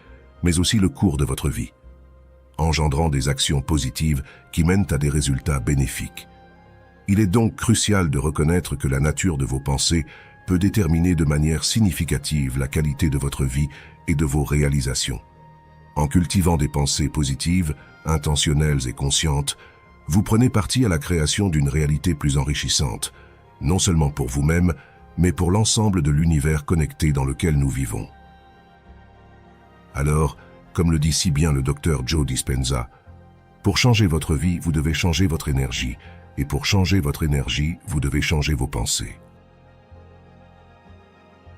S1: mais aussi le cours de votre vie, engendrant des actions positives qui mènent à des résultats bénéfiques. Il est donc crucial de reconnaître que la nature de vos pensées peut déterminer de manière significative la qualité de votre vie et de vos réalisations. En cultivant des pensées positives, intentionnelles et conscientes, vous prenez partie à la création d'une réalité plus enrichissante, non seulement pour vous-même, mais pour l'ensemble de l'univers connecté dans lequel nous vivons. Alors, comme le dit si bien le docteur Joe Dispenza, pour changer votre vie, vous devez changer votre énergie, et pour changer votre énergie, vous devez changer vos pensées.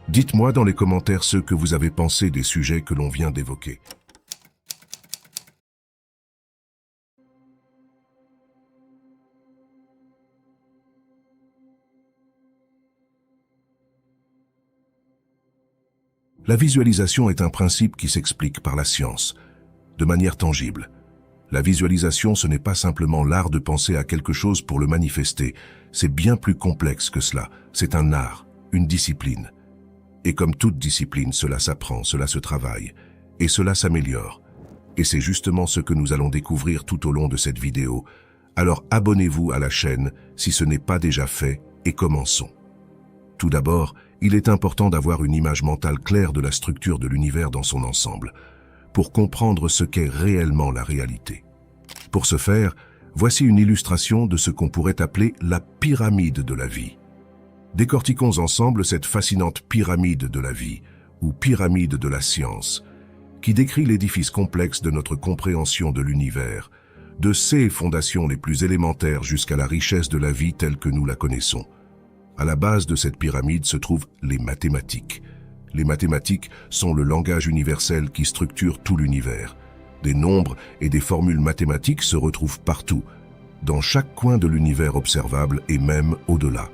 S1: Dites-moi dans les commentaires ce que vous avez pensé des sujets que l'on vient d'évoquer. La visualisation est un principe qui s'explique par la science, de manière tangible. La visualisation, ce n'est pas simplement l'art de penser à quelque chose pour le manifester, c'est bien plus complexe que cela. C'est un art, une discipline. Et comme toute discipline, cela s'apprend, cela se travaille, et cela s'améliore. Et c'est justement ce que nous allons découvrir tout au long de cette vidéo. Alors abonnez-vous à la chaîne si ce n'est pas déjà fait, et commençons. Tout d'abord, il est important d'avoir une image mentale claire de la structure de l'univers dans son ensemble, pour comprendre ce qu'est réellement la réalité. Pour ce faire, voici une illustration de ce qu'on pourrait appeler la pyramide de la vie. Décortiquons ensemble cette fascinante pyramide de la vie, ou pyramide de la science, qui décrit l'édifice complexe de notre compréhension de l'univers, de ses fondations les plus élémentaires jusqu'à la richesse de la vie telle que nous la connaissons. À la base de cette pyramide se trouvent les mathématiques. Les mathématiques sont le langage universel qui structure tout l'univers. Des nombres et des formules mathématiques se retrouvent partout, dans chaque coin de l'univers observable et même au-delà.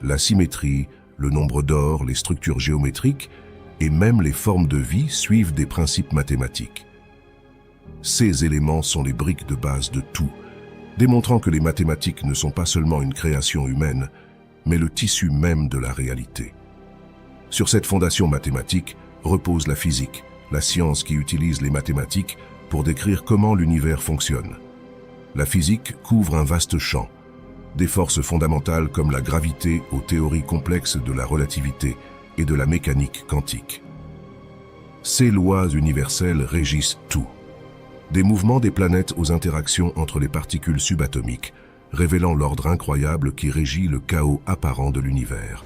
S1: La symétrie, le nombre d'or, les structures géométriques et même les formes de vie suivent des principes mathématiques. Ces éléments sont les briques de base de tout, démontrant que les mathématiques ne sont pas seulement une création humaine, mais le tissu même de la réalité. Sur cette fondation mathématique repose la physique, la science qui utilise les mathématiques pour décrire comment l'univers fonctionne. La physique couvre un vaste champ, des forces fondamentales comme la gravité aux théories complexes de la relativité et de la mécanique quantique. Ces lois universelles régissent tout. Des mouvements des planètes aux interactions entre les particules subatomiques, révélant l'ordre incroyable qui régit le chaos apparent de l'univers.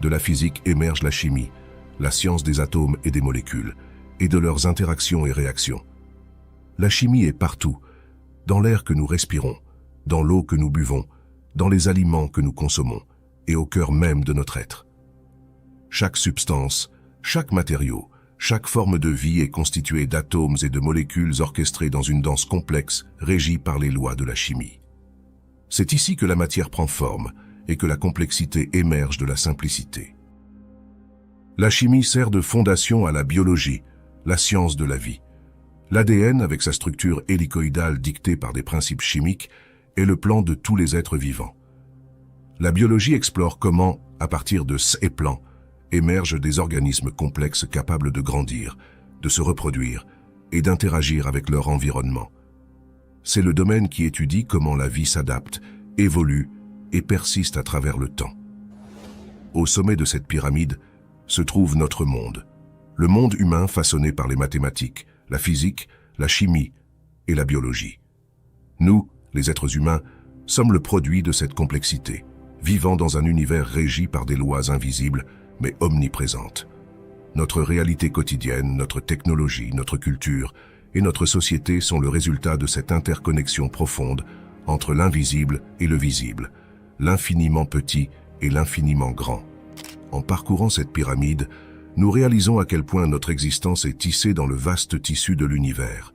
S1: De la physique émerge la chimie, la science des atomes et des molécules, et de leurs interactions et réactions. La chimie est partout, dans l'air que nous respirons, dans l'eau que nous buvons, dans les aliments que nous consommons, et au cœur même de notre être. Chaque substance, chaque matériau, chaque forme de vie est constituée d'atomes et de molécules orchestrées dans une danse complexe régie par les lois de la chimie. C'est ici que la matière prend forme et que la complexité émerge de la simplicité. La chimie sert de fondation à la biologie, la science de la vie. L'ADN, avec sa structure hélicoïdale dictée par des principes chimiques, est le plan de tous les êtres vivants. La biologie explore comment, à partir de ces plans, émergent des organismes complexes capables de grandir, de se reproduire et d'interagir avec leur environnement. C'est le domaine qui étudie comment la vie s'adapte, évolue et persiste à travers le temps. Au sommet de cette pyramide se trouve notre monde. Le monde humain façonné par les mathématiques, la physique, la chimie et la biologie. Nous, les êtres humains, sommes le produit de cette complexité, vivant dans un univers régi par des lois invisibles mais omniprésentes. Notre réalité quotidienne, notre technologie, notre culture et notre société sont le résultat de cette interconnexion profonde entre l'invisible et le visible, l'infiniment petit et l'infiniment grand. En parcourant cette pyramide, nous réalisons à quel point notre existence est tissée dans le vaste tissu de l'univers.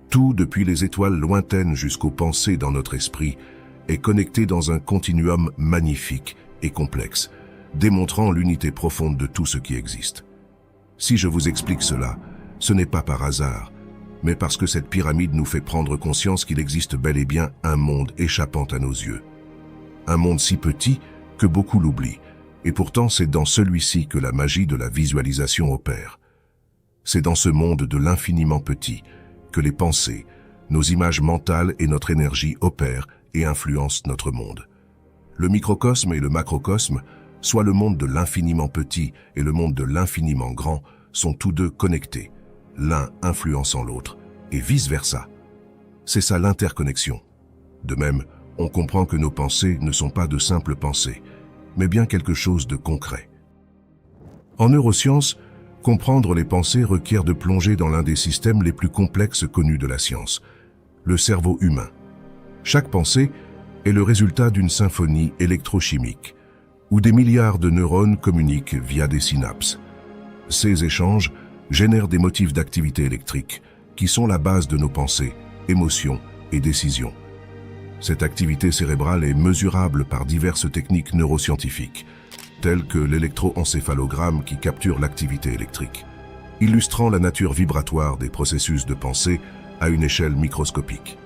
S1: Tout, depuis les étoiles lointaines jusqu'aux pensées dans notre esprit, est connecté dans un continuum magnifique et complexe, démontrant l'unité profonde de tout ce qui existe. Si je vous explique cela, ce n'est pas par hasard, mais parce que cette pyramide nous fait prendre conscience qu'il existe bel et bien un monde échappant à nos yeux. Un monde si petit que beaucoup l'oublient, et pourtant c'est dans celui-ci que la magie de la visualisation opère. C'est dans ce monde de l'infiniment petit que les pensées, nos images mentales et notre énergie opèrent et influencent notre monde. Le microcosme et le macrocosme, soit le monde de l'infiniment petit et le monde de l'infiniment grand, sont tous deux connectés, l'un influençant l'autre, et vice-versa. C'est ça l'interconnexion. De même, on comprend que nos pensées ne sont pas de simples pensées, mais bien quelque chose de concret. En neurosciences, comprendre les pensées requiert de plonger dans l'un des systèmes les plus complexes connus de la science, le cerveau humain. Chaque pensée est le résultat d'une symphonie électrochimique, où des milliards de neurones communiquent via des synapses. Ces échanges génèrent des motifs d'activité électrique, qui sont la base de nos pensées, émotions et décisions. Cette activité cérébrale est mesurable par diverses techniques neuroscientifiques, telles que l'électroencéphalogramme qui capture l'activité électrique, illustrant la nature vibratoire des processus de pensée à une échelle microscopique.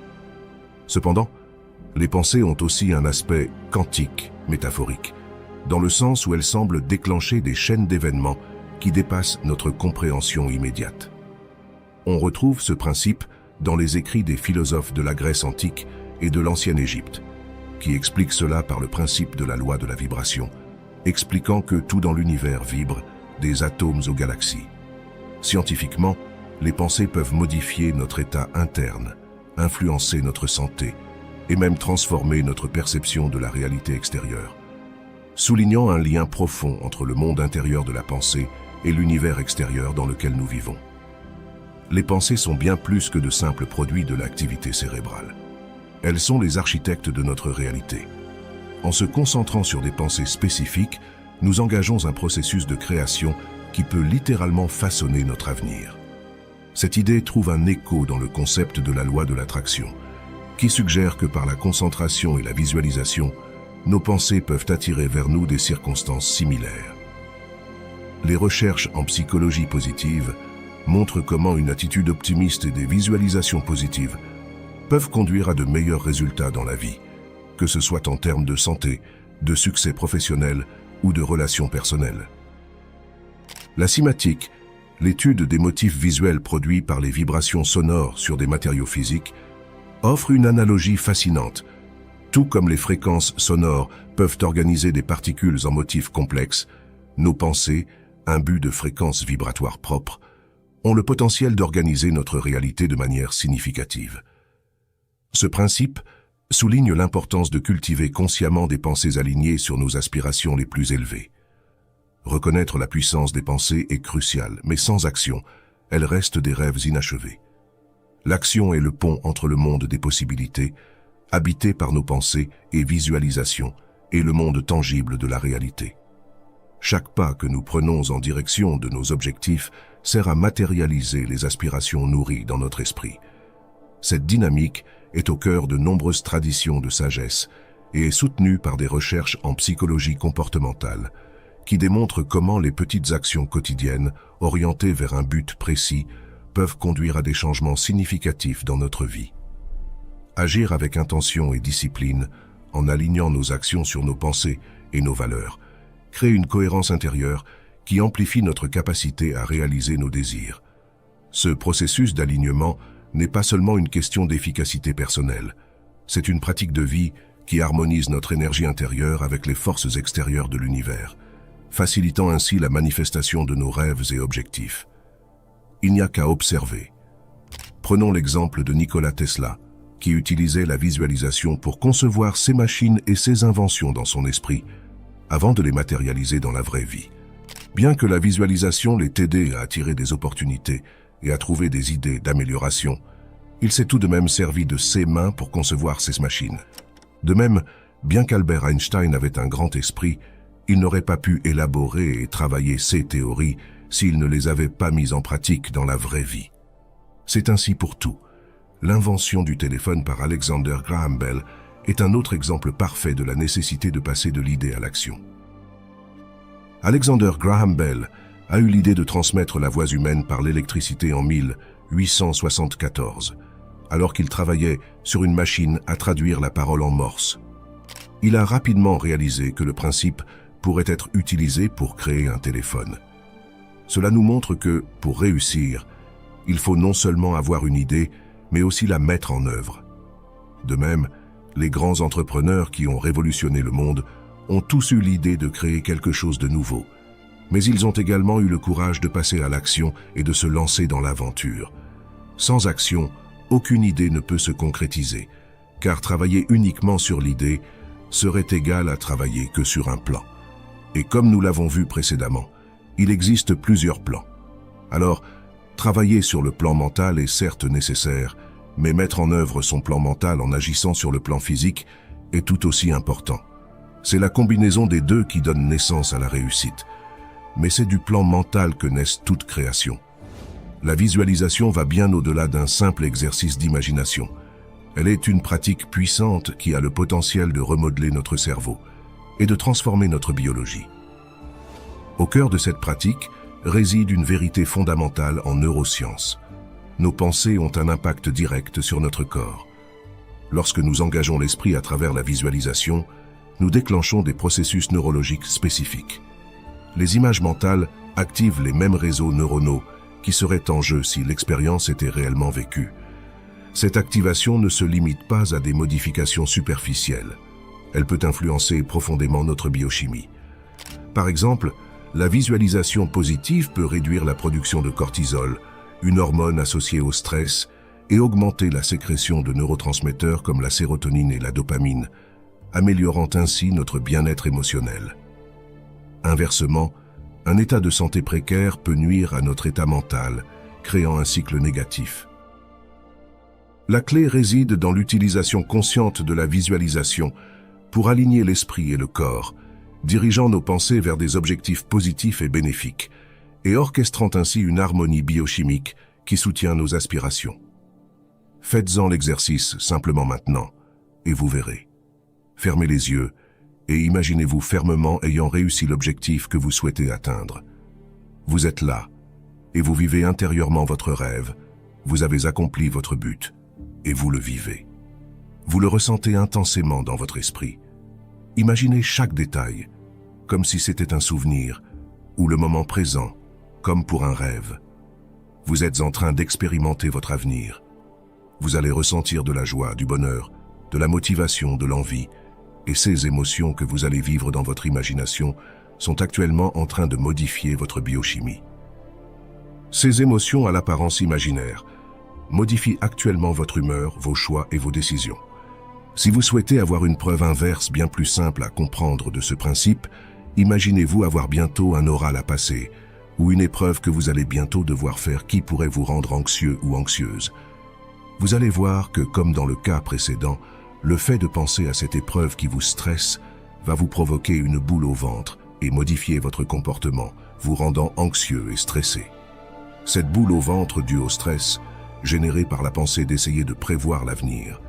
S1: Cependant, les pensées ont aussi un aspect quantique, métaphorique, dans le sens où elles semblent déclencher des chaînes d'événements qui dépassent notre compréhension immédiate. On retrouve ce principe dans les écrits des philosophes de la Grèce antique et de l'ancienne Égypte, qui expliquent cela par le principe de la loi de la vibration, expliquant que tout dans l'univers vibre, des atomes aux galaxies. Scientifiquement, les pensées peuvent modifier notre état interne, influencer notre santé, et même transformer notre perception de la réalité extérieure, soulignant un lien profond entre le monde intérieur de la pensée et l'univers extérieur dans lequel nous vivons. Les pensées sont bien plus que de simples produits de l'activité cérébrale. Elles sont les architectes de notre réalité. En se concentrant sur des pensées spécifiques, nous engageons un processus de création qui peut littéralement façonner notre avenir. Cette idée trouve un écho dans le concept de la loi de l'attraction, qui suggère que par la concentration et la visualisation, nos pensées peuvent attirer vers nous des circonstances similaires. Les recherches en psychologie positive montrent comment une attitude optimiste et des visualisations positives peuvent conduire à de meilleurs résultats dans la vie, que ce soit en termes de santé, de succès professionnel ou de relations personnelles. La cymatique, l'étude des motifs visuels produits par les vibrations sonores sur des matériaux physiques, offre une analogie fascinante. Tout comme les fréquences sonores peuvent organiser des particules en motifs complexes, nos pensées, imbues de fréquences vibratoires propres, ont le potentiel d'organiser notre réalité de manière significative. Ce principe souligne l'importance de cultiver consciemment des pensées alignées sur nos aspirations les plus élevées. Reconnaître la puissance des pensées est crucial, mais sans action, elles restent des rêves inachevés. L'action est le pont entre le monde des possibilités, habité par nos pensées et visualisations, et le monde tangible de la réalité. Chaque pas que nous prenons en direction de nos objectifs sert à matérialiser les aspirations nourries dans notre esprit. Cette dynamique est au cœur de nombreuses traditions de sagesse et est soutenue par des recherches en psychologie comportementale qui démontrent comment les petites actions quotidiennes, orientées vers un but précis, peuvent conduire à des changements significatifs dans notre vie. Agir avec intention et discipline, en alignant nos actions sur nos pensées et nos valeurs, crée une cohérence intérieure qui amplifie notre capacité à réaliser nos désirs. Ce processus d'alignement n'est pas seulement une question d'efficacité personnelle, c'est une pratique de vie qui harmonise notre énergie intérieure avec les forces extérieures de l'univers, facilitant ainsi la manifestation de nos rêves et objectifs. Il n'y a qu'à observer. Prenons l'exemple de Nikola Tesla, qui utilisait la visualisation pour concevoir ses machines et ses inventions dans son esprit, avant de les matérialiser dans la vraie vie. Bien que la visualisation l'ait aidé à attirer des opportunités et à trouver des idées d'amélioration, il s'est tout de même servi de ses mains pour concevoir ces machines. De même, bien qu'Albert Einstein avait un grand esprit, il n'aurait pas pu élaborer et travailler ses théories s'il ne les avait pas mises en pratique dans la vraie vie. C'est ainsi pour tout. L'invention du téléphone par Alexander Graham Bell est un autre exemple parfait de la nécessité de passer de l'idée à l'action. Alexander Graham Bell a eu l'idée de transmettre la voix humaine par l'électricité en 1874, alors qu'il travaillait sur une machine à traduire la parole en morse. Il a rapidement réalisé que le principe pourrait être utilisé pour créer un téléphone. Cela nous montre que, pour réussir, il faut non seulement avoir une idée, mais aussi la mettre en œuvre. De même, les grands entrepreneurs qui ont révolutionné le monde ont tous eu l'idée de créer quelque chose de nouveau. Mais ils ont également eu le courage de passer à l'action et de se lancer dans l'aventure. Sans action, aucune idée ne peut se concrétiser, car travailler uniquement sur l'idée serait égal à travailler que sur un plan. Et comme nous l'avons vu précédemment, il existe plusieurs plans. Alors, travailler sur le plan mental est certes nécessaire, mais mettre en œuvre son plan mental en agissant sur le plan physique est tout aussi important. C'est la combinaison des deux qui donne naissance à la réussite. Mais c'est du plan mental que naissent toute création. La visualisation va bien au-delà d'un simple exercice d'imagination. Elle est une pratique puissante qui a le potentiel de remodeler notre cerveau et de transformer notre biologie. Au cœur de cette pratique réside une vérité fondamentale en neurosciences. Nos pensées ont un impact direct sur notre corps. Lorsque nous engageons l'esprit à travers la visualisation, nous déclenchons des processus neurologiques spécifiques. Les images mentales activent les mêmes réseaux neuronaux qui seraient en jeu si l'expérience était réellement vécue. Cette activation ne se limite pas à des modifications superficielles. Elle peut influencer profondément notre biochimie. Par exemple, la visualisation positive peut réduire la production de cortisol, une hormone associée au stress, et augmenter la sécrétion de neurotransmetteurs comme la sérotonine et la dopamine, améliorant ainsi notre bien-être émotionnel. Inversement, un état de santé précaire peut nuire à notre état mental, créant un cycle négatif. La clé réside dans l'utilisation consciente de la visualisation pour aligner l'esprit et le corps, dirigeant nos pensées vers des objectifs positifs et bénéfiques, et orchestrant ainsi une harmonie biochimique qui soutient nos aspirations. Faites-en l'exercice simplement maintenant, et vous verrez. Fermez les yeux et imaginez-vous fermement ayant réussi l'objectif que vous souhaitez atteindre. Vous êtes là, et vous vivez intérieurement votre rêve, vous avez accompli votre but, et vous le vivez. Vous le ressentez intensément dans votre esprit. Imaginez chaque détail, comme si c'était un souvenir, ou le moment présent, comme pour un rêve. Vous êtes en train d'expérimenter votre avenir. Vous allez ressentir de la joie, du bonheur, de la motivation, de l'envie, et ces émotions que vous allez vivre dans votre imagination sont actuellement en train de modifier votre biochimie. Ces émotions à l'apparence imaginaire modifient actuellement votre humeur, vos choix et vos décisions. Si vous souhaitez avoir une preuve inverse bien plus simple à comprendre de ce principe, imaginez-vous avoir bientôt un oral à passer, ou une épreuve que vous allez bientôt devoir faire qui pourrait vous rendre anxieux ou anxieuse. Vous allez voir que, comme dans le cas précédent, le fait de penser à cette épreuve qui vous stresse va vous provoquer une boule au ventre et modifier votre comportement, vous rendant anxieux et stressé. Cette boule au ventre due au stress, générée par la pensée d'essayer de prévoir l'avenir,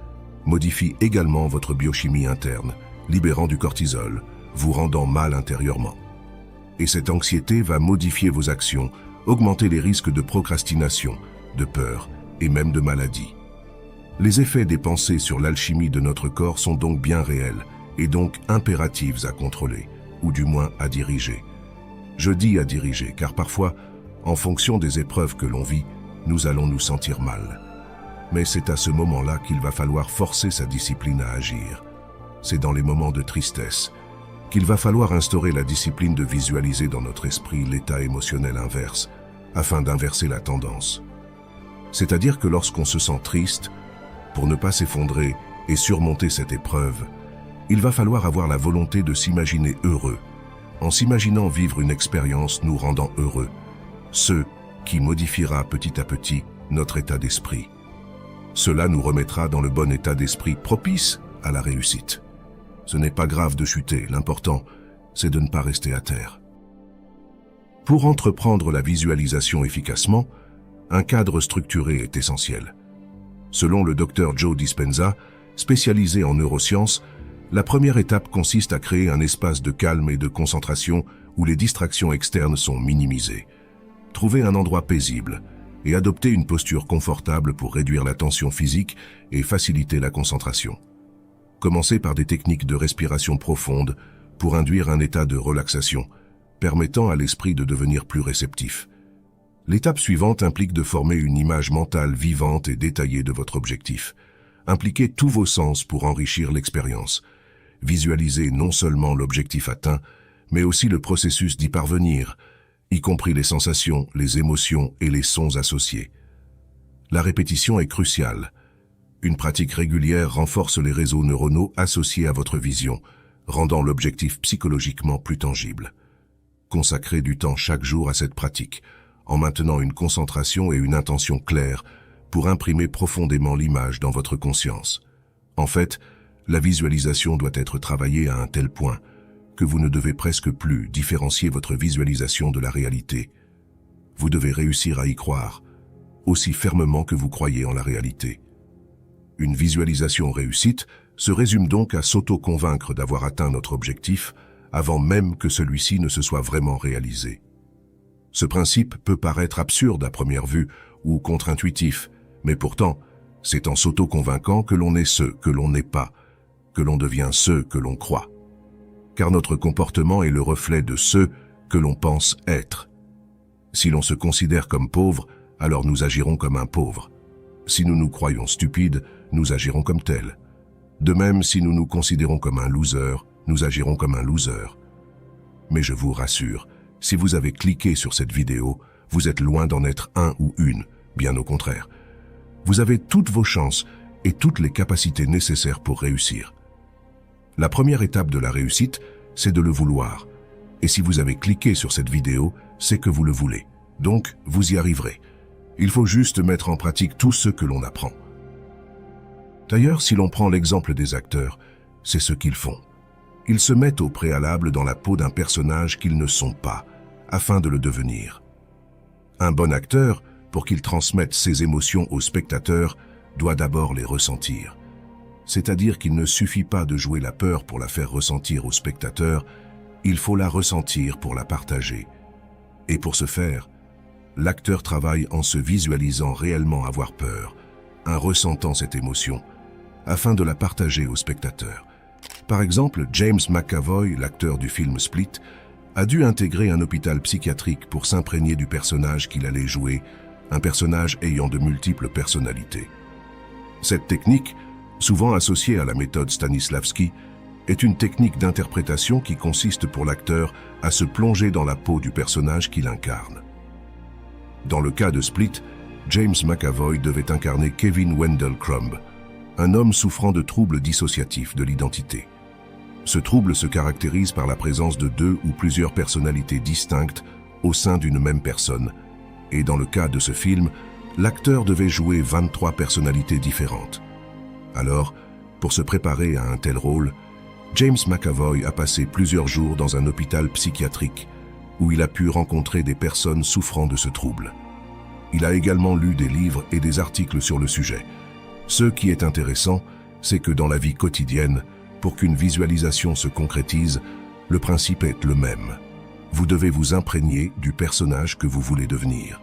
S1: modifie également votre biochimie interne, libérant du cortisol, vous rendant mal intérieurement. Et cette anxiété va modifier vos actions, augmenter les risques de procrastination, de peur et même de maladie. Les effets des pensées sur l'alchimie de notre corps sont donc bien réels et donc impératifs à contrôler, ou du moins à diriger. Je dis à diriger car parfois, en fonction des épreuves que l'on vit, nous allons nous sentir mal. Mais c'est à ce moment-là qu'il va falloir forcer sa discipline à agir. C'est dans les moments de tristesse, qu'il va falloir instaurer la discipline de visualiser dans notre esprit l'état émotionnel inverse, afin d'inverser la tendance. C'est-à-dire que lorsqu'on se sent triste, pour ne pas s'effondrer et surmonter cette épreuve, il va falloir avoir la volonté de s'imaginer heureux, en s'imaginant vivre une expérience nous rendant heureux, ce qui modifiera petit à petit notre état d'esprit. Cela nous remettra dans le bon état d'esprit propice à la réussite. Ce n'est pas grave de chuter, l'important, c'est de ne pas rester à terre. Pour entreprendre la visualisation efficacement, un cadre structuré est essentiel. Selon le Dr Joe Dispenza, spécialisé en neurosciences, la première étape consiste à créer un espace de calme et de concentration où les distractions externes sont minimisées. Trouver un endroit paisible et adopter une posture confortable pour réduire la tension physique et faciliter la concentration. Commencez par des techniques de respiration profonde pour induire un état de relaxation, permettant à l'esprit de devenir plus réceptif. L'étape suivante implique de former une image mentale vivante et détaillée de votre objectif. Impliquez tous vos sens pour enrichir l'expérience. Visualisez non seulement l'objectif atteint, mais aussi le processus d'y parvenir, y compris les sensations, les émotions et les sons associés. La répétition est cruciale. Une pratique régulière renforce les réseaux neuronaux associés à votre vision, rendant l'objectif psychologiquement plus tangible. Consacrez du temps chaque jour à cette pratique, en maintenant une concentration et une intention claires pour imprimer profondément l'image dans votre conscience. En fait, la visualisation doit être travaillée à un tel point que vous ne devez presque plus différencier votre visualisation de la réalité. Vous devez réussir à y croire, aussi fermement que vous croyez en la réalité. Une visualisation réussite se résume donc à s'auto-convaincre d'avoir atteint notre objectif avant même que celui-ci ne se soit vraiment réalisé. Ce principe peut paraître absurde à première vue ou contre-intuitif, mais pourtant, c'est en s'auto-convainquant que l'on est ce que l'on n'est pas, que l'on devient ce que l'on croit. Car notre comportement est le reflet de ce que l'on pense être. Si l'on se considère comme pauvre, alors nous agirons comme un pauvre. Si nous nous croyons stupides, nous agirons comme tels. De même, si nous nous considérons comme un loser, nous agirons comme un loser. Mais je vous rassure, si vous avez cliqué sur cette vidéo, vous êtes loin d'en être un ou une, bien au contraire. Vous avez toutes vos chances et toutes les capacités nécessaires pour réussir. La première étape de la réussite, c'est de le vouloir. Et si vous avez cliqué sur cette vidéo, c'est que vous le voulez. Donc, vous y arriverez. Il faut juste mettre en pratique tout ce que l'on apprend. D'ailleurs, si l'on prend l'exemple des acteurs, c'est ce qu'ils font. Ils se mettent au préalable dans la peau d'un personnage qu'ils ne sont pas, afin de le devenir. Un bon acteur, pour qu'il transmette ses émotions aux spectateurs, doit d'abord les ressentir. C'est-à-dire qu'il ne suffit pas de jouer la peur pour la faire ressentir aux spectateurs, il faut la ressentir pour la partager. Et pour ce faire, l'acteur travaille en se visualisant réellement avoir peur, en ressentant cette émotion, afin de la partager aux spectateurs. Par exemple, James McAvoy, l'acteur du film Split, a dû intégrer un hôpital psychiatrique pour s'imprégner du personnage qu'il allait jouer, un personnage ayant de multiples personnalités. Cette technique, souvent associée à la méthode Stanislavski, est une technique d'interprétation qui consiste pour l'acteur à se plonger dans la peau du personnage qu'il incarne. Dans le cas de Split, James McAvoy devait incarner Kevin Wendell Crumb, un homme souffrant de troubles dissociatifs de l'identité. Ce trouble se caractérise par la présence de 2 ou plusieurs personnalités distinctes au sein d'une même personne, et dans le cas de ce film, l'acteur devait jouer 23 personnalités différentes. Alors, pour se préparer à un tel rôle, James McAvoy a passé plusieurs jours dans un hôpital psychiatrique où il a pu rencontrer des personnes souffrant de ce trouble. Il a également lu des livres et des articles sur le sujet. Ce qui est intéressant, c'est que dans la vie quotidienne, pour qu'une visualisation se concrétise, le principe est le même. Vous devez vous imprégner du personnage que vous voulez devenir.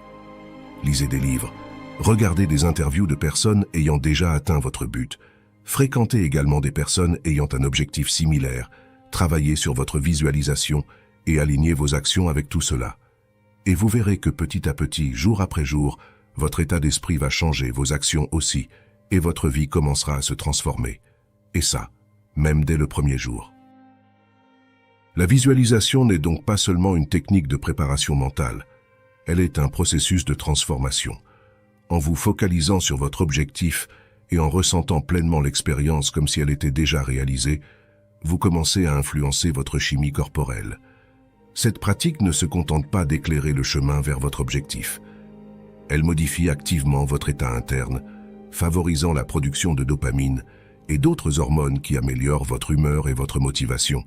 S1: Lisez des livres, regardez des interviews de personnes ayant déjà atteint votre but, fréquentez également des personnes ayant un objectif similaire, travaillez sur votre visualisation et alignez vos actions avec tout cela. Et vous verrez que petit à petit, jour après jour, votre état d'esprit va changer, vos actions aussi, et votre vie commencera à se transformer. Et ça, même dès le premier jour. La visualisation n'est donc pas seulement une technique de préparation mentale, elle est un processus de transformation. En vous focalisant sur votre objectif et en ressentant pleinement l'expérience comme si elle était déjà réalisée, vous commencez à influencer votre chimie corporelle. Cette pratique ne se contente pas d'éclairer le chemin vers votre objectif. Elle modifie activement votre état interne, favorisant la production de dopamine et d'autres hormones qui améliorent votre humeur et votre motivation.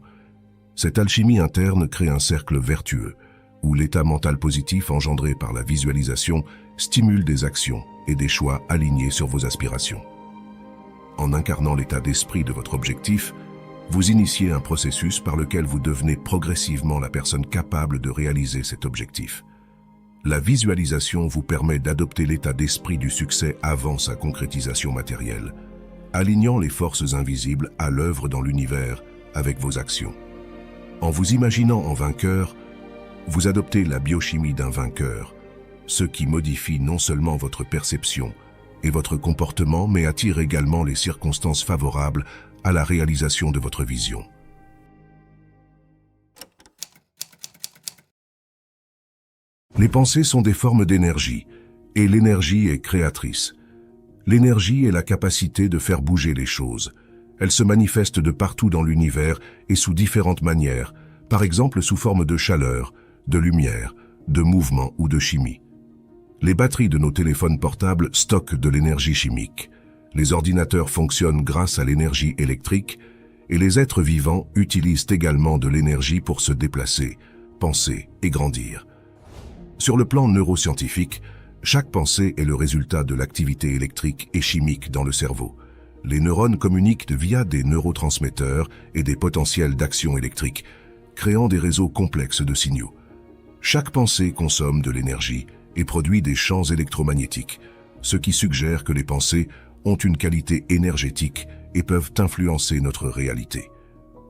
S1: Cette alchimie interne crée un cercle vertueux, où l'état mental positif engendré par la visualisation stimule des actions et des choix alignés sur vos aspirations. En incarnant l'état d'esprit de votre objectif, vous initiez un processus par lequel vous devenez progressivement la personne capable de réaliser cet objectif. La visualisation vous permet d'adopter l'état d'esprit du succès avant sa concrétisation matérielle, alignant les forces invisibles à l'œuvre dans l'univers avec vos actions. En vous imaginant en vainqueur, vous adoptez la biochimie d'un vainqueur, ce qui modifie non seulement votre perception et votre comportement, mais attire également les circonstances favorables à la réalisation de votre vision. Les pensées sont des formes d'énergie, et l'énergie est créatrice. L'énergie est la capacité de faire bouger les choses. Elle se manifeste de partout dans l'univers et sous différentes manières, par exemple sous forme de chaleur, de lumière, de mouvement ou de chimie. Les batteries de nos téléphones portables stockent de l'énergie chimique. Les ordinateurs fonctionnent grâce à l'énergie électrique et les êtres vivants utilisent également de l'énergie pour se déplacer, penser et grandir. Sur le plan neuroscientifique, chaque pensée est le résultat de l'activité électrique et chimique dans le cerveau. Les neurones communiquent via des neurotransmetteurs et des potentiels d'action électrique, créant des réseaux complexes de signaux. Chaque pensée consomme de l'énergie et produit des champs électromagnétiques, ce qui suggère que les pensées ont une qualité énergétique et peuvent influencer notre réalité.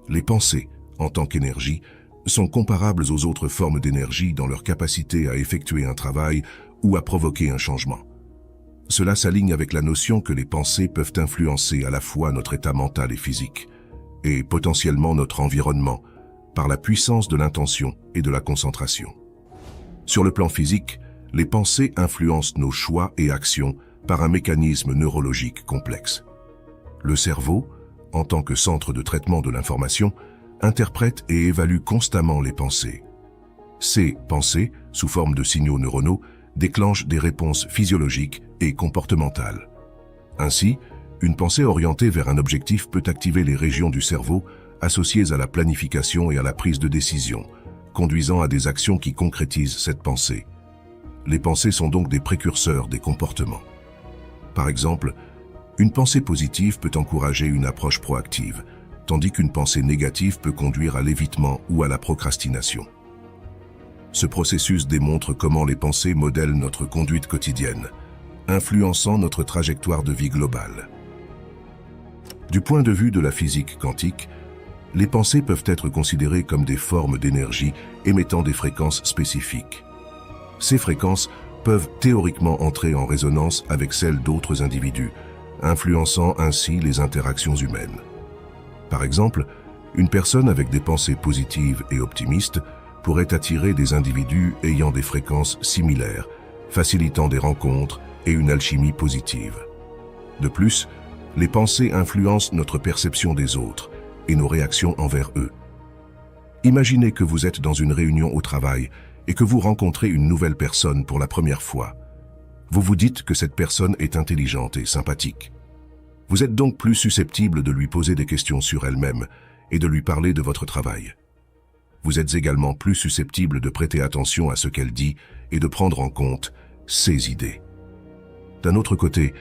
S1: Les pensées, en tant qu'énergie, sont comparables aux autres formes d'énergie dans leur capacité à effectuer un travail ou à provoquer un changement. Cela s'aligne avec la notion que les pensées peuvent influencer à la fois notre état mental et physique, et potentiellement notre environnement, par la puissance de l'intention et de la concentration. Sur le plan physique, les pensées influencent nos choix et actions par un mécanisme neurologique complexe. Le cerveau, en tant que centre de traitement de l'information, interprète et évalue constamment les pensées. Ces pensées, sous forme de signaux neuronaux, déclenchent des réponses physiologiques et comportementales. Ainsi, une pensée orientée vers un objectif peut activer les régions du cerveau associées à la planification et à la prise de décision, conduisant à des actions qui concrétisent cette pensée. Les pensées sont donc des précurseurs des comportements. Par exemple, une pensée positive peut encourager une approche proactive, tandis qu'une pensée négative peut conduire à l'évitement ou à la procrastination. Ce processus démontre comment les pensées modèlent notre conduite quotidienne, influençant notre trajectoire de vie globale. Du point de vue de la physique quantique, les pensées peuvent être considérées comme des formes d'énergie émettant des fréquences spécifiques. Ces fréquences peuvent théoriquement entrer en résonance avec celles d'autres individus, influençant ainsi les interactions humaines. Par exemple, une personne avec des pensées positives et optimistes pourrait attirer des individus ayant des fréquences similaires, facilitant des rencontres et une alchimie positive. De plus, les pensées influencent notre perception des autres et nos réactions envers eux. Imaginez que vous êtes dans une réunion au travail et que vous rencontrez une nouvelle personne pour la première fois. Vous vous dites que cette personne est intelligente et sympathique. Vous êtes donc plus susceptible de lui poser des questions sur elle-même et de lui parler de votre travail. Vous êtes également plus susceptible de prêter attention à ce qu'elle dit et de prendre en compte ses idées. D'un autre côté,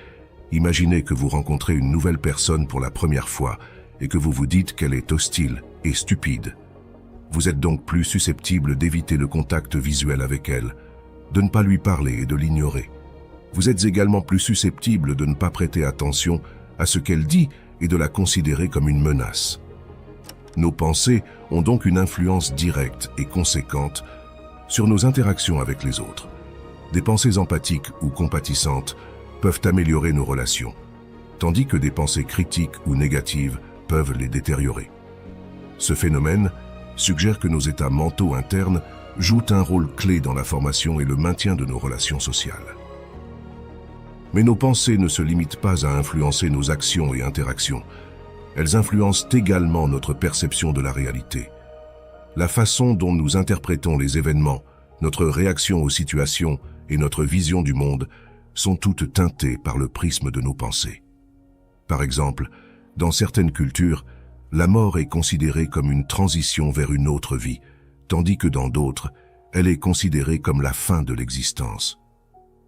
S1: imaginez que vous rencontrez une nouvelle personne pour la première fois et que vous vous dites qu'elle est hostile et stupide. Vous êtes donc plus susceptible d'éviter le contact visuel avec elle, de ne pas lui parler et de l'ignorer. Vous êtes également plus susceptible de ne pas prêter attention à ce qu'elle dit et de la considérer comme une menace. Nos pensées ont donc une influence directe et conséquente sur nos interactions avec les autres. Des pensées empathiques ou compatissantes peuvent améliorer nos relations, tandis que des pensées critiques ou négatives peuvent les détériorer. Ce phénomène suggère que nos états mentaux internes jouent un rôle clé dans la formation et le maintien de nos relations sociales. Mais nos pensées ne se limitent pas à influencer nos actions et interactions. Elles influencent également notre perception de la réalité. La façon dont nous interprétons les événements, notre réaction aux situations et notre vision du monde sont toutes teintées par le prisme de nos pensées. Par exemple, dans certaines cultures, la mort est considérée comme une transition vers une autre vie, tandis que dans d'autres, elle est considérée comme la fin de l'existence.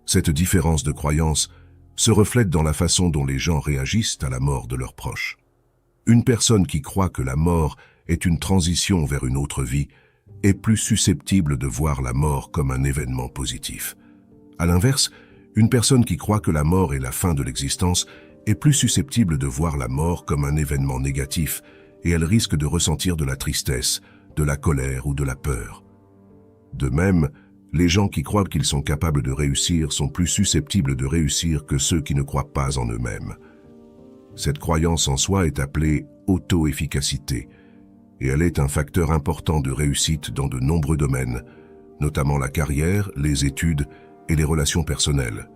S1: Cette différence de croyance se reflète dans la façon dont les gens réagissent à la mort de leurs proches. Une personne qui croit que la mort est une transition vers une autre vie est plus susceptible de voir la mort comme un événement positif. À l'inverse, une personne qui croit que la mort est la fin de l'existence est plus susceptible de voir la mort comme un événement négatif et elle risque de ressentir de la tristesse, de la colère ou de la peur. De même, les gens qui croient qu'ils sont capables de réussir sont plus susceptibles de réussir que ceux qui ne croient pas en eux-mêmes. Cette croyance en soi est appelée auto-efficacité, et elle est un facteur important de réussite dans de nombreux domaines, notamment la carrière, les études et les relations personnelles.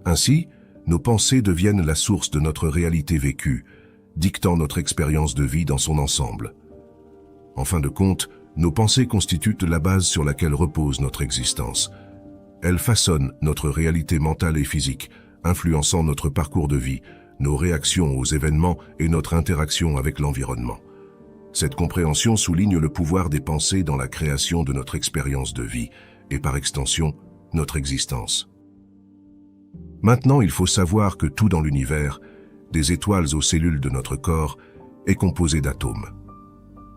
S1: Ainsi, nos pensées deviennent la source de notre réalité vécue, dictant notre expérience de vie dans son ensemble. En fin de compte, nos pensées constituent la base sur laquelle repose notre existence. Elles façonnent notre réalité mentale et physique, influençant notre parcours de vie, nos réactions aux événements et notre interaction avec l'environnement. Cette compréhension souligne le pouvoir des pensées dans la création de notre expérience de vie et par extension, notre existence. Maintenant, il faut savoir que tout dans l'univers, des étoiles aux cellules de notre corps, est composé d'atomes.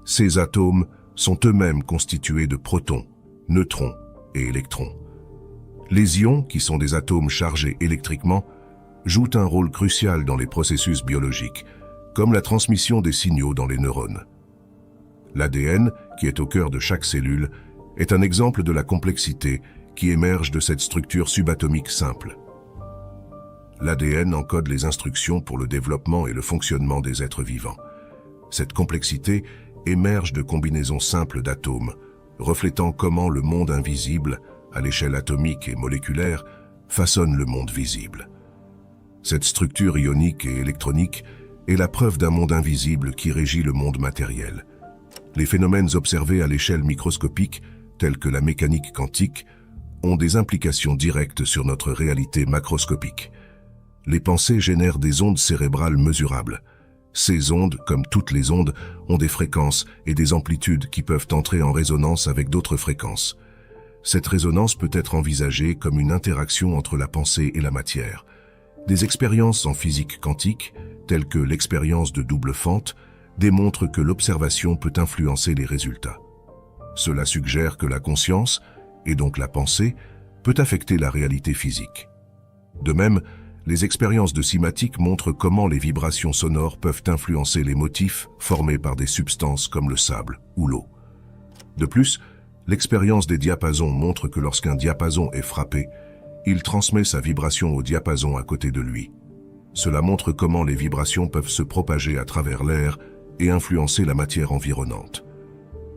S1: Ces atomes sont eux-mêmes constitués de protons, neutrons et électrons. Les ions, qui sont des atomes chargés électriquement, jouent un rôle crucial dans les processus biologiques, comme la transmission des signaux dans les neurones. L'ADN, qui est au cœur de chaque cellule, est un exemple de la complexité qui émerge de cette structure subatomique simple. L'ADN encode les instructions pour le développement et le fonctionnement des êtres vivants. Cette complexité émerge de combinaisons simples d'atomes, reflétant comment le monde invisible, à l'échelle atomique et moléculaire, façonne le monde visible. Cette structure ionique et électronique est la preuve d'un monde invisible qui régit le monde matériel. Les phénomènes observés à l'échelle microscopique, tels que la mécanique quantique, ont des implications directes sur notre réalité macroscopique. Les pensées génèrent des ondes cérébrales mesurables. Ces ondes, comme toutes les ondes, ont des fréquences et des amplitudes qui peuvent entrer en résonance avec d'autres fréquences. Cette résonance peut être envisagée comme une interaction entre la pensée et la matière. Des expériences en physique quantique, telles que l'expérience de double fente, démontrent que l'observation peut influencer les résultats. Cela suggère que la conscience, et donc la pensée, peut affecter la réalité physique. De même, les expériences de cymatique montrent comment les vibrations sonores peuvent influencer les motifs formés par des substances comme le sable ou l'eau. De plus, l'expérience des diapasons montre que lorsqu'un diapason est frappé, il transmet sa vibration au diapason à côté de lui. Cela montre comment les vibrations peuvent se propager à travers l'air et influencer la matière environnante.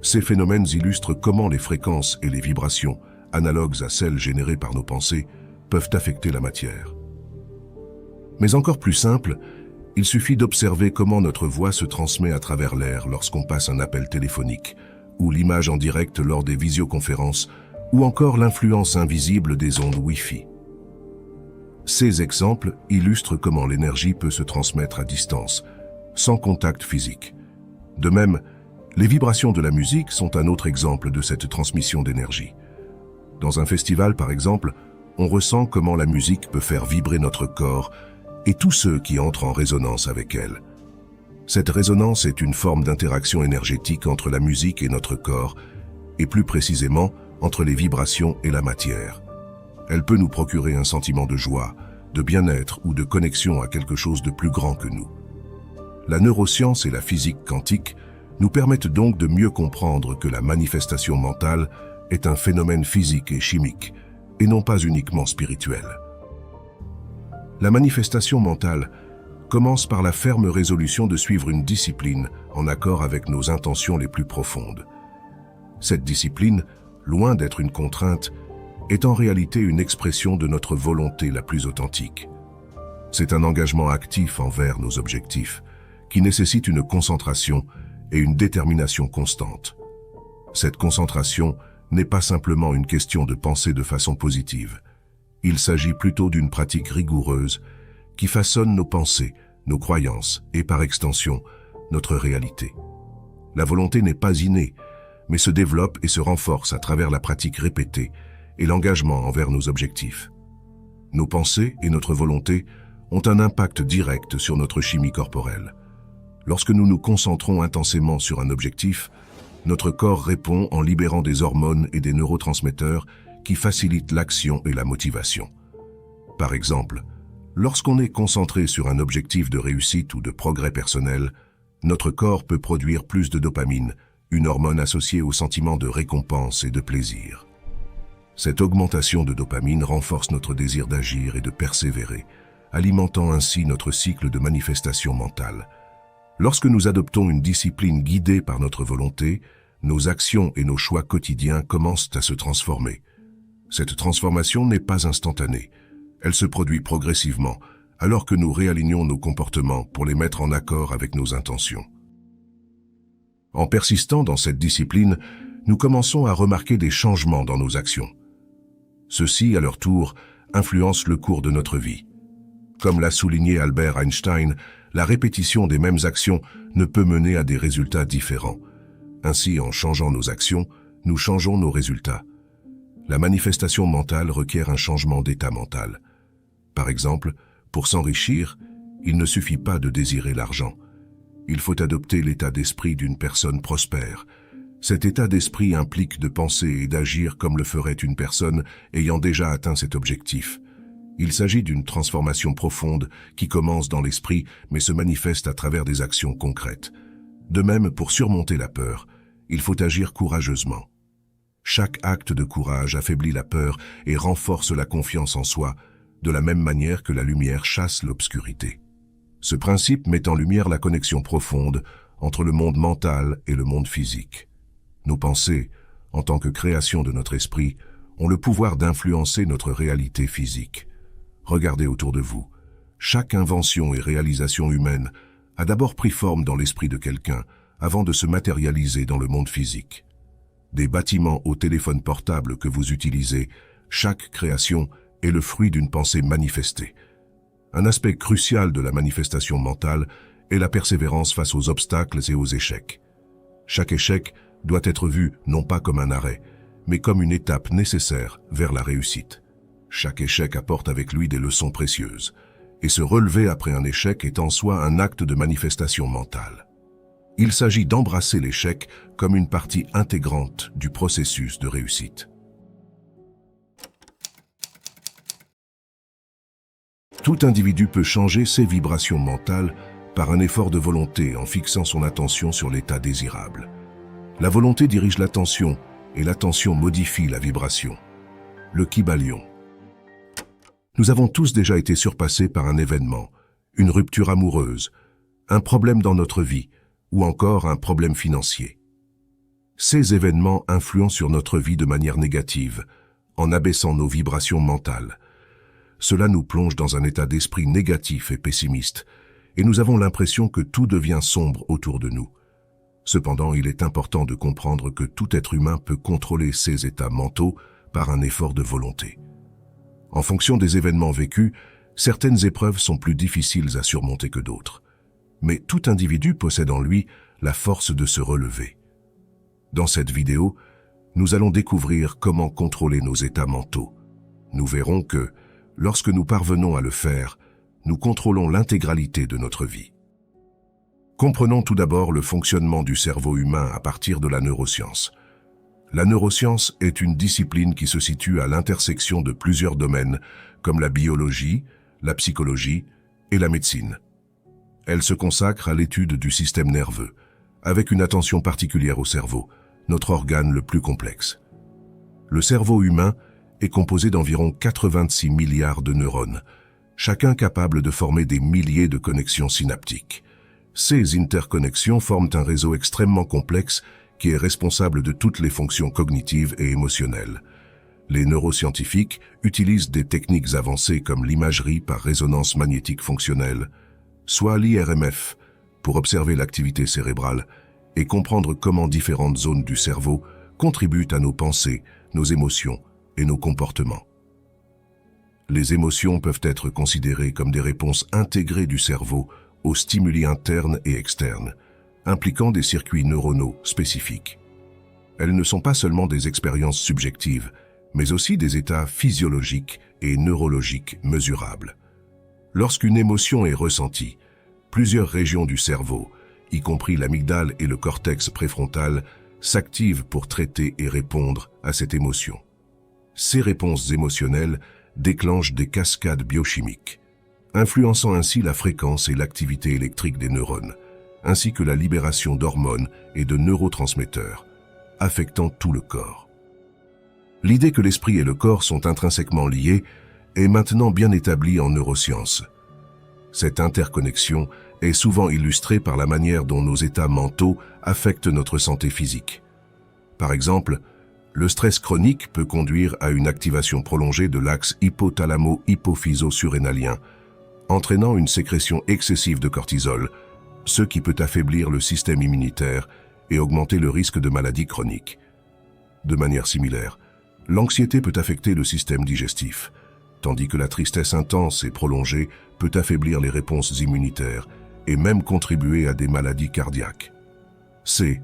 S1: Ces phénomènes illustrent comment les fréquences et les vibrations, analogues à celles générées par nos pensées, peuvent affecter la matière. Mais encore plus simple, il suffit d'observer comment notre voix se transmet à travers l'air lorsqu'on passe un appel téléphonique, ou l'image en direct lors des visioconférences, ou encore l'influence invisible des ondes Wi-Fi. Ces exemples illustrent comment l'énergie peut se transmettre à distance, sans contact physique. De même, les vibrations de la musique sont un autre exemple de cette transmission d'énergie. Dans un festival, par exemple, on ressent comment la musique peut faire vibrer notre corps et tous ceux qui entrent en résonance avec elle. Cette résonance est une forme d'interaction énergétique entre la musique et notre corps, et plus précisément, entre les vibrations et la matière. Elle peut nous procurer un sentiment de joie, de bien-être ou de connexion à quelque chose de plus grand que nous. La neuroscience et la physique quantique nous permettent donc de mieux comprendre que la manifestation mentale est un phénomène physique et chimique, et non pas uniquement spirituel. La manifestation mentale commence par la ferme résolution de suivre une discipline en accord avec nos intentions les plus profondes. Cette discipline, loin d'être une contrainte, est en réalité une expression de notre volonté la plus authentique. C'est un engagement actif envers nos objectifs, qui nécessite une concentration et une détermination constante. Cette concentration n'est pas simplement une question de penser de façon positive. Il s'agit plutôt d'une pratique rigoureuse qui façonne nos pensées, nos croyances et par extension, notre réalité. La volonté n'est pas innée, mais se développe et se renforce à travers la pratique répétée et l'engagement envers nos objectifs. Nos pensées et notre volonté ont un impact direct sur notre chimie corporelle. Lorsque nous nous concentrons intensément sur un objectif, notre corps répond en libérant des hormones et des neurotransmetteurs qui facilitent l'action et la motivation. Par exemple, lorsqu'on est concentré sur un objectif de réussite ou de progrès personnel, notre corps peut produire plus de dopamine, une hormone associée au sentiment de récompense et de plaisir. Cette augmentation de dopamine renforce notre désir d'agir et de persévérer, alimentant ainsi notre cycle de manifestation mentale. Lorsque nous adoptons une discipline guidée par notre volonté, nos actions et nos choix quotidiens commencent à se transformer. Cette transformation n'est pas instantanée. Elle se produit progressivement, alors que nous réalignons nos comportements pour les mettre en accord avec nos intentions. En persistant dans cette discipline, nous commençons à remarquer des changements dans nos actions. Ceux-ci, à leur tour, influencent le cours de notre vie. Comme l'a souligné Albert Einstein, la répétition des mêmes actions ne peut mener à des résultats différents. Ainsi, en changeant nos actions, nous changeons nos résultats. La manifestation mentale requiert un changement d'état mental. Par exemple, pour s'enrichir, il ne suffit pas de désirer l'argent. Il faut adopter l'état d'esprit d'une personne prospère. Cet état d'esprit implique de penser et d'agir comme le ferait une personne ayant déjà atteint cet objectif. Il s'agit d'une transformation profonde qui commence dans l'esprit mais se manifeste à travers des actions concrètes. De même, pour surmonter la peur, il faut agir courageusement. Chaque acte de courage affaiblit la peur et renforce la confiance en soi, de la même manière que la lumière chasse l'obscurité. Ce principe met en lumière la connexion profonde entre le monde mental et le monde physique. Nos pensées, en tant que création de notre esprit, ont le pouvoir d'influencer notre réalité physique. Regardez autour de vous. Chaque invention et réalisation humaine a d'abord pris forme dans l'esprit de quelqu'un avant de se matérialiser dans le monde physique. Des bâtiments au téléphone portable que vous utilisez, chaque création est le fruit d'une pensée manifestée. Un aspect crucial de la manifestation mentale est la persévérance face aux obstacles et aux échecs. Chaque échec doit être vu non pas comme un arrêt, mais comme une étape nécessaire vers la réussite. Chaque échec apporte avec lui des leçons précieuses, et se relever après un échec est en soi un acte de manifestation mentale. Il s'agit d'embrasser l'échec comme une partie intégrante du processus de réussite. Tout individu peut changer ses vibrations mentales par un effort de volonté en fixant son attention sur l'état désirable. La volonté dirige l'attention et l'attention modifie la vibration. Le Kybalion. Nous avons tous déjà été surpassés par un événement, une rupture amoureuse, un problème dans notre vie ou encore un problème financier. Ces événements influent sur notre vie de manière négative, en abaissant nos vibrations mentales. Cela nous plonge dans un état d'esprit négatif et pessimiste, et nous avons l'impression que tout devient sombre autour de nous. Cependant, il est important de comprendre que tout être humain peut contrôler ses états mentaux par un effort de volonté. En fonction des événements vécus, certaines épreuves sont plus difficiles à surmonter que d'autres. Mais tout individu possède en lui la force de se relever. Dans cette vidéo, nous allons découvrir comment contrôler nos états mentaux. Nous verrons que, lorsque nous parvenons à le faire, nous contrôlons l'intégralité de notre vie. Comprenons tout d'abord le fonctionnement du cerveau humain à partir de la neuroscience. La neuroscience est une discipline qui se situe à l'intersection de plusieurs domaines, comme la biologie, la psychologie et la médecine. Elle se consacre à l'étude du système nerveux, avec une attention particulière au cerveau, notre organe le plus complexe. Le cerveau humain est composé d'environ 86 milliards de neurones, chacun capable de former des milliers de connexions synaptiques. Ces interconnexions forment un réseau extrêmement complexe qui est responsable de toutes les fonctions cognitives et émotionnelles. Les neuroscientifiques utilisent des techniques avancées comme l'imagerie par résonance magnétique fonctionnelle, soit l'IRMF, pour observer l'activité cérébrale et comprendre comment différentes zones du cerveau contribuent à nos pensées, nos émotions et nos comportements. Les émotions peuvent être considérées comme des réponses intégrées du cerveau aux stimuli internes et externes, impliquant des circuits neuronaux spécifiques. Elles ne sont pas seulement des expériences subjectives, mais aussi des états physiologiques et neurologiques mesurables. Lorsqu'une émotion est ressentie, plusieurs régions du cerveau, y compris l'amygdale et le cortex préfrontal, s'activent pour traiter et répondre à cette émotion. Ces réponses émotionnelles déclenchent des cascades biochimiques, influençant ainsi la fréquence et l'activité électrique des neurones, ainsi que la libération d'hormones et de neurotransmetteurs, affectant tout le corps. L'idée que l'esprit et le corps sont intrinsèquement liés est maintenant bien établie en neurosciences. Cette interconnexion est souvent illustrée par la manière dont nos états mentaux affectent notre santé physique. Par exemple, le stress chronique peut conduire à une activation prolongée de l'axe hypothalamo-hypophyso-surrénalien, entraînant une sécrétion excessive de cortisol, ce qui peut affaiblir le système immunitaire et augmenter le risque de maladies chroniques. De manière similaire, l'anxiété peut affecter le système digestif, tandis que la tristesse intense et prolongée peut affaiblir les réponses immunitaires et même contribuer à des maladies cardiaques. Ces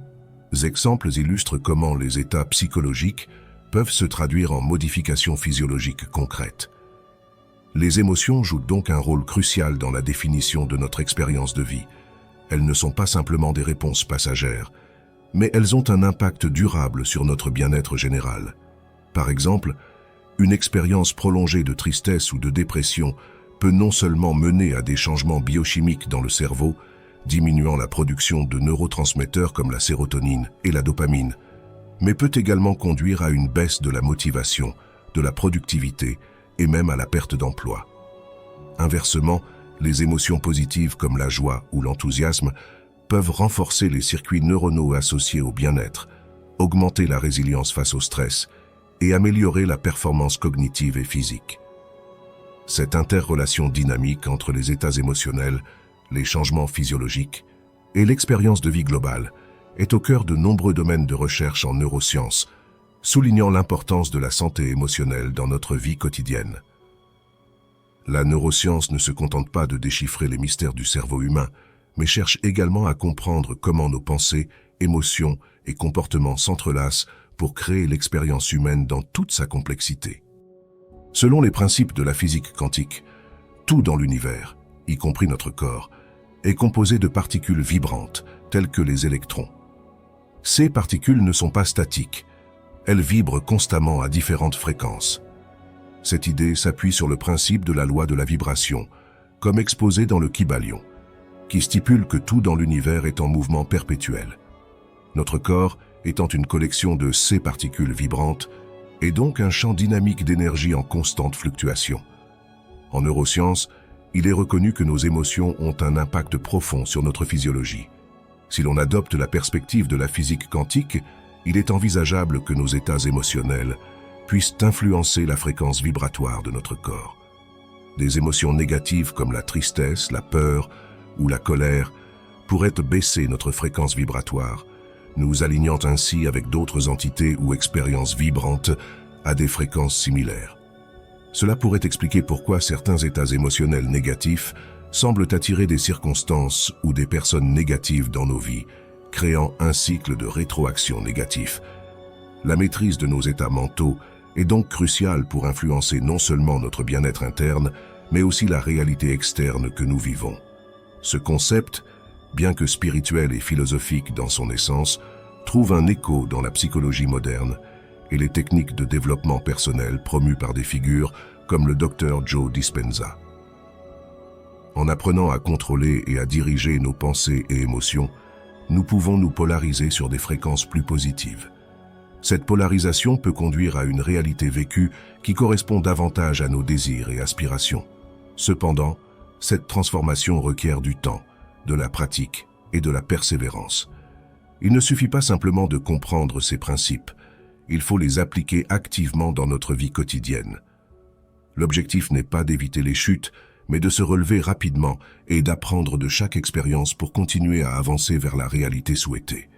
S1: exemples illustrent comment les états psychologiques peuvent se traduire en modifications physiologiques concrètes. Les émotions jouent donc un rôle crucial dans la définition de notre expérience de vie. Elles ne sont pas simplement des réponses passagères, mais elles ont un impact durable sur notre bien-être général. Par exemple, une expérience prolongée de tristesse ou de dépression peut non seulement mener à des changements biochimiques dans le cerveau, diminuant la production de neurotransmetteurs comme la sérotonine et la dopamine, mais peut également conduire à une baisse de la motivation, de la productivité et même à la perte d'emploi. Inversement, les émotions positives comme la joie ou l'enthousiasme peuvent renforcer les circuits neuronaux associés au bien-être, augmenter la résilience face au stress et améliorer la performance cognitive et physique. Cette interrelation dynamique entre les états émotionnels, les changements physiologiques et l'expérience de vie globale est au cœur de nombreux domaines de recherche en neurosciences, soulignant l'importance de la santé émotionnelle dans notre vie quotidienne. La neuroscience ne se contente pas de déchiffrer les mystères du cerveau humain, mais cherche également à comprendre comment nos pensées, émotions et comportements s'entrelacent pour créer l'expérience humaine dans toute sa complexité. Selon les principes de la physique quantique, tout dans l'univers, y compris notre corps, est composé de particules vibrantes, telles que les électrons. Ces particules ne sont pas statiques, elles vibrent constamment à différentes fréquences. Cette idée s'appuie sur le principe de la loi de la vibration, comme exposé dans le Kybalion, qui stipule que tout dans l'univers est en mouvement perpétuel. Notre corps étant une collection de ces particules vibrantes, est donc un champ dynamique d'énergie en constante fluctuation. En neurosciences, il est reconnu que nos émotions ont un impact profond sur notre physiologie. Si l'on adopte la perspective de la physique quantique, il est envisageable que nos états émotionnels puissent influencer la fréquence vibratoire de notre corps. Des émotions négatives comme la tristesse, la peur ou la colère pourraient baisser notre fréquence vibratoire, nous alignant ainsi avec d'autres entités ou expériences vibrantes à des fréquences similaires. Cela pourrait expliquer pourquoi certains états émotionnels négatifs semblent attirer des circonstances ou des personnes négatives dans nos vies, créant un cycle de rétroaction négatif. La maîtrise de nos états mentaux est donc cruciale pour influencer non seulement notre bien-être interne, mais aussi la réalité externe que nous vivons. Ce concept, bien que spirituel et philosophique dans son essence, trouve un écho dans la psychologie moderne et les techniques de développement personnel promues par des figures comme le Dr Joe Dispenza. En apprenant à contrôler et à diriger nos pensées et émotions, nous pouvons nous polariser sur des fréquences plus positives. Cette polarisation peut conduire à une réalité vécue qui correspond davantage à nos désirs et aspirations. Cependant, cette transformation requiert du temps, de la pratique et de la persévérance. Il ne suffit pas simplement de comprendre ces principes, il faut les appliquer activement dans notre vie quotidienne. L'objectif n'est pas d'éviter les chutes, mais de se relever rapidement et d'apprendre de chaque expérience pour continuer à avancer vers la réalité souhaitée.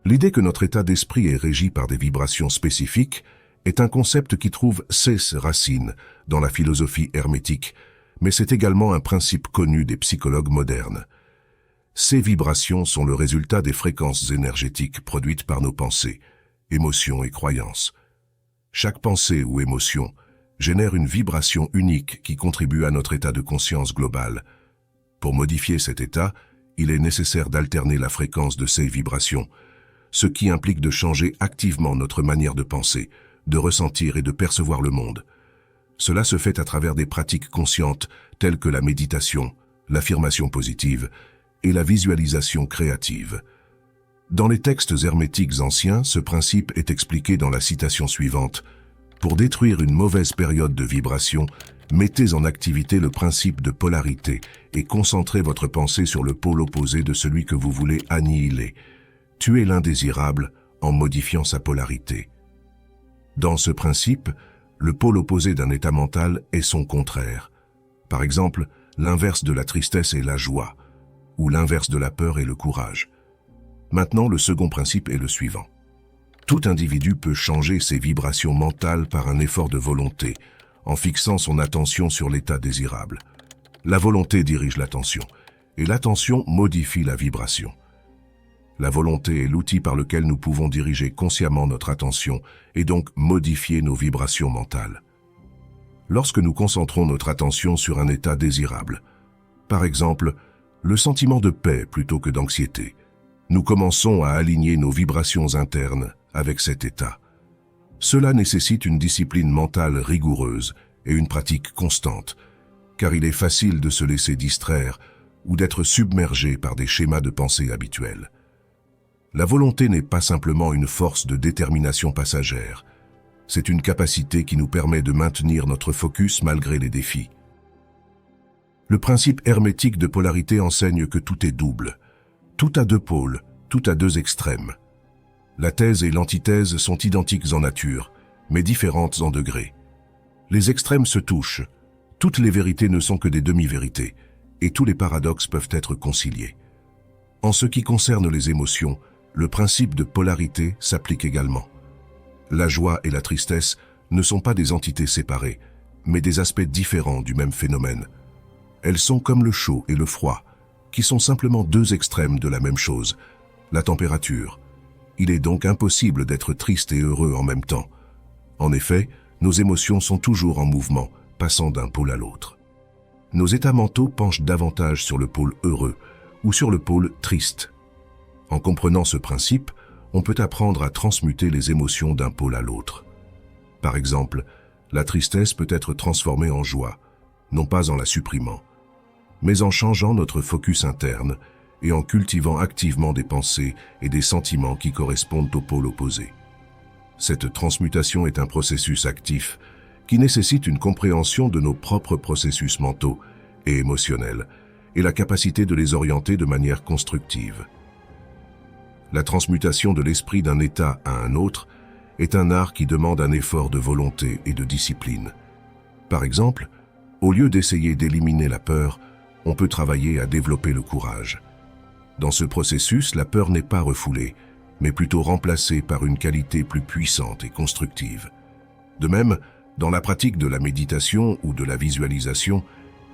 S1: L'idée que notre état d'esprit est régi par des vibrations spécifiques est un concept qui trouve ses racines dans la philosophie hermétique, mais c'est également un principe connu des psychologues modernes. Ces vibrations sont le résultat des fréquences énergétiques produites par nos pensées, émotions et croyances. Chaque pensée ou émotion génère une vibration unique qui contribue à notre état de conscience global. Pour modifier cet état, il est nécessaire d'alterner la fréquence de ces vibrations, ce qui implique de changer activement notre manière de penser, de ressentir et de percevoir le monde. Cela se fait à travers des pratiques conscientes telles que la méditation, l'affirmation positive et la visualisation créative. Dans les textes hermétiques anciens, ce principe est expliqué dans la citation suivante. Pour détruire une mauvaise période de vibration, mettez en activité le principe de polarité et concentrez votre pensée sur le pôle opposé de celui que vous voulez annihiler. Tuez l'indésirable en modifiant sa polarité. Dans ce principe, le pôle opposé d'un état mental est son contraire. Par exemple, l'inverse de la tristesse est la joie, ou l'inverse de la peur est le courage. Maintenant, le second principe est le suivant. Tout individu peut changer ses vibrations mentales par un effort de volonté, en fixant son attention sur l'état désirable. La volonté dirige l'attention, et l'attention modifie la vibration. La volonté est l'outil par lequel nous pouvons diriger consciemment notre attention et donc modifier nos vibrations mentales. Lorsque nous concentrons notre attention sur un état désirable, par exemple, le sentiment de paix plutôt que d'anxiété, nous commençons à aligner nos vibrations internes avec cet état. Cela nécessite une discipline mentale rigoureuse et une pratique constante, car il est facile de se laisser distraire ou d'être submergé par des schémas de pensée habituels. La volonté n'est pas simplement une force de détermination passagère, c'est une capacité qui nous permet de maintenir notre focus malgré les défis. Le principe hermétique de polarité enseigne que tout est double. Tout a deux pôles, tout a deux extrêmes. La thèse et l'antithèse sont identiques en nature, mais différentes en degrés. Les extrêmes se touchent, toutes les vérités ne sont que des demi-vérités, et tous les paradoxes peuvent être conciliés. En ce qui concerne les émotions, le principe de polarité s'applique également. La joie et la tristesse ne sont pas des entités séparées, mais des aspects différents du même phénomène. Elles sont comme le chaud et le froid, qui sont simplement deux extrêmes de la même chose, la température. Il est donc impossible d'être triste et heureux en même temps. En effet, nos émotions sont toujours en mouvement, passant d'un pôle à l'autre. Nos états mentaux penchent davantage sur le pôle heureux ou sur le pôle triste. En comprenant ce principe, on peut apprendre à transmuter les émotions d'un pôle à l'autre. Par exemple, la tristesse peut être transformée en joie, non pas en la supprimant, mais en changeant notre focus interne et en cultivant activement des pensées et des sentiments qui correspondent au pôle opposé. Cette transmutation est un processus actif qui nécessite une compréhension de nos propres processus mentaux et émotionnels et la capacité de les orienter de manière constructive. La transmutation de l'esprit d'un état à un autre est un art qui demande un effort de volonté et de discipline. Par exemple, au lieu d'essayer d'éliminer la peur, on peut travailler à développer le courage. Dans ce processus, la peur n'est pas refoulée, mais plutôt remplacée par une qualité plus puissante et constructive. De même, dans la pratique de la méditation ou de la visualisation,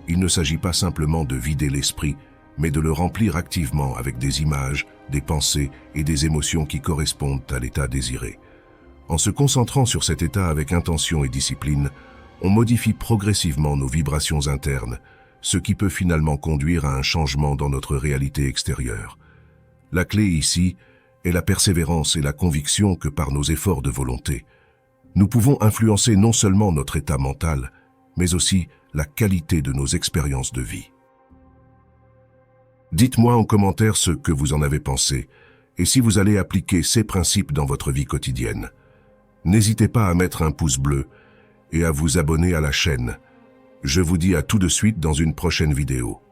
S1: il ne s'agit pas simplement de vider l'esprit, mais de le remplir activement avec des images, des pensées et des émotions qui correspondent à l'état désiré. En se concentrant sur cet état avec intention et discipline, on modifie progressivement nos vibrations internes, ce qui peut finalement conduire à un changement dans notre réalité extérieure. La clé ici est la persévérance et la conviction que par nos efforts de volonté, nous pouvons influencer non seulement notre état mental, mais aussi la qualité de nos expériences de vie. Dites-moi en commentaire ce que vous en avez pensé et si vous allez appliquer ces principes dans votre vie quotidienne. N'hésitez pas à mettre un pouce bleu et à vous abonner à la chaîne. Je vous dis à tout de suite dans une prochaine vidéo.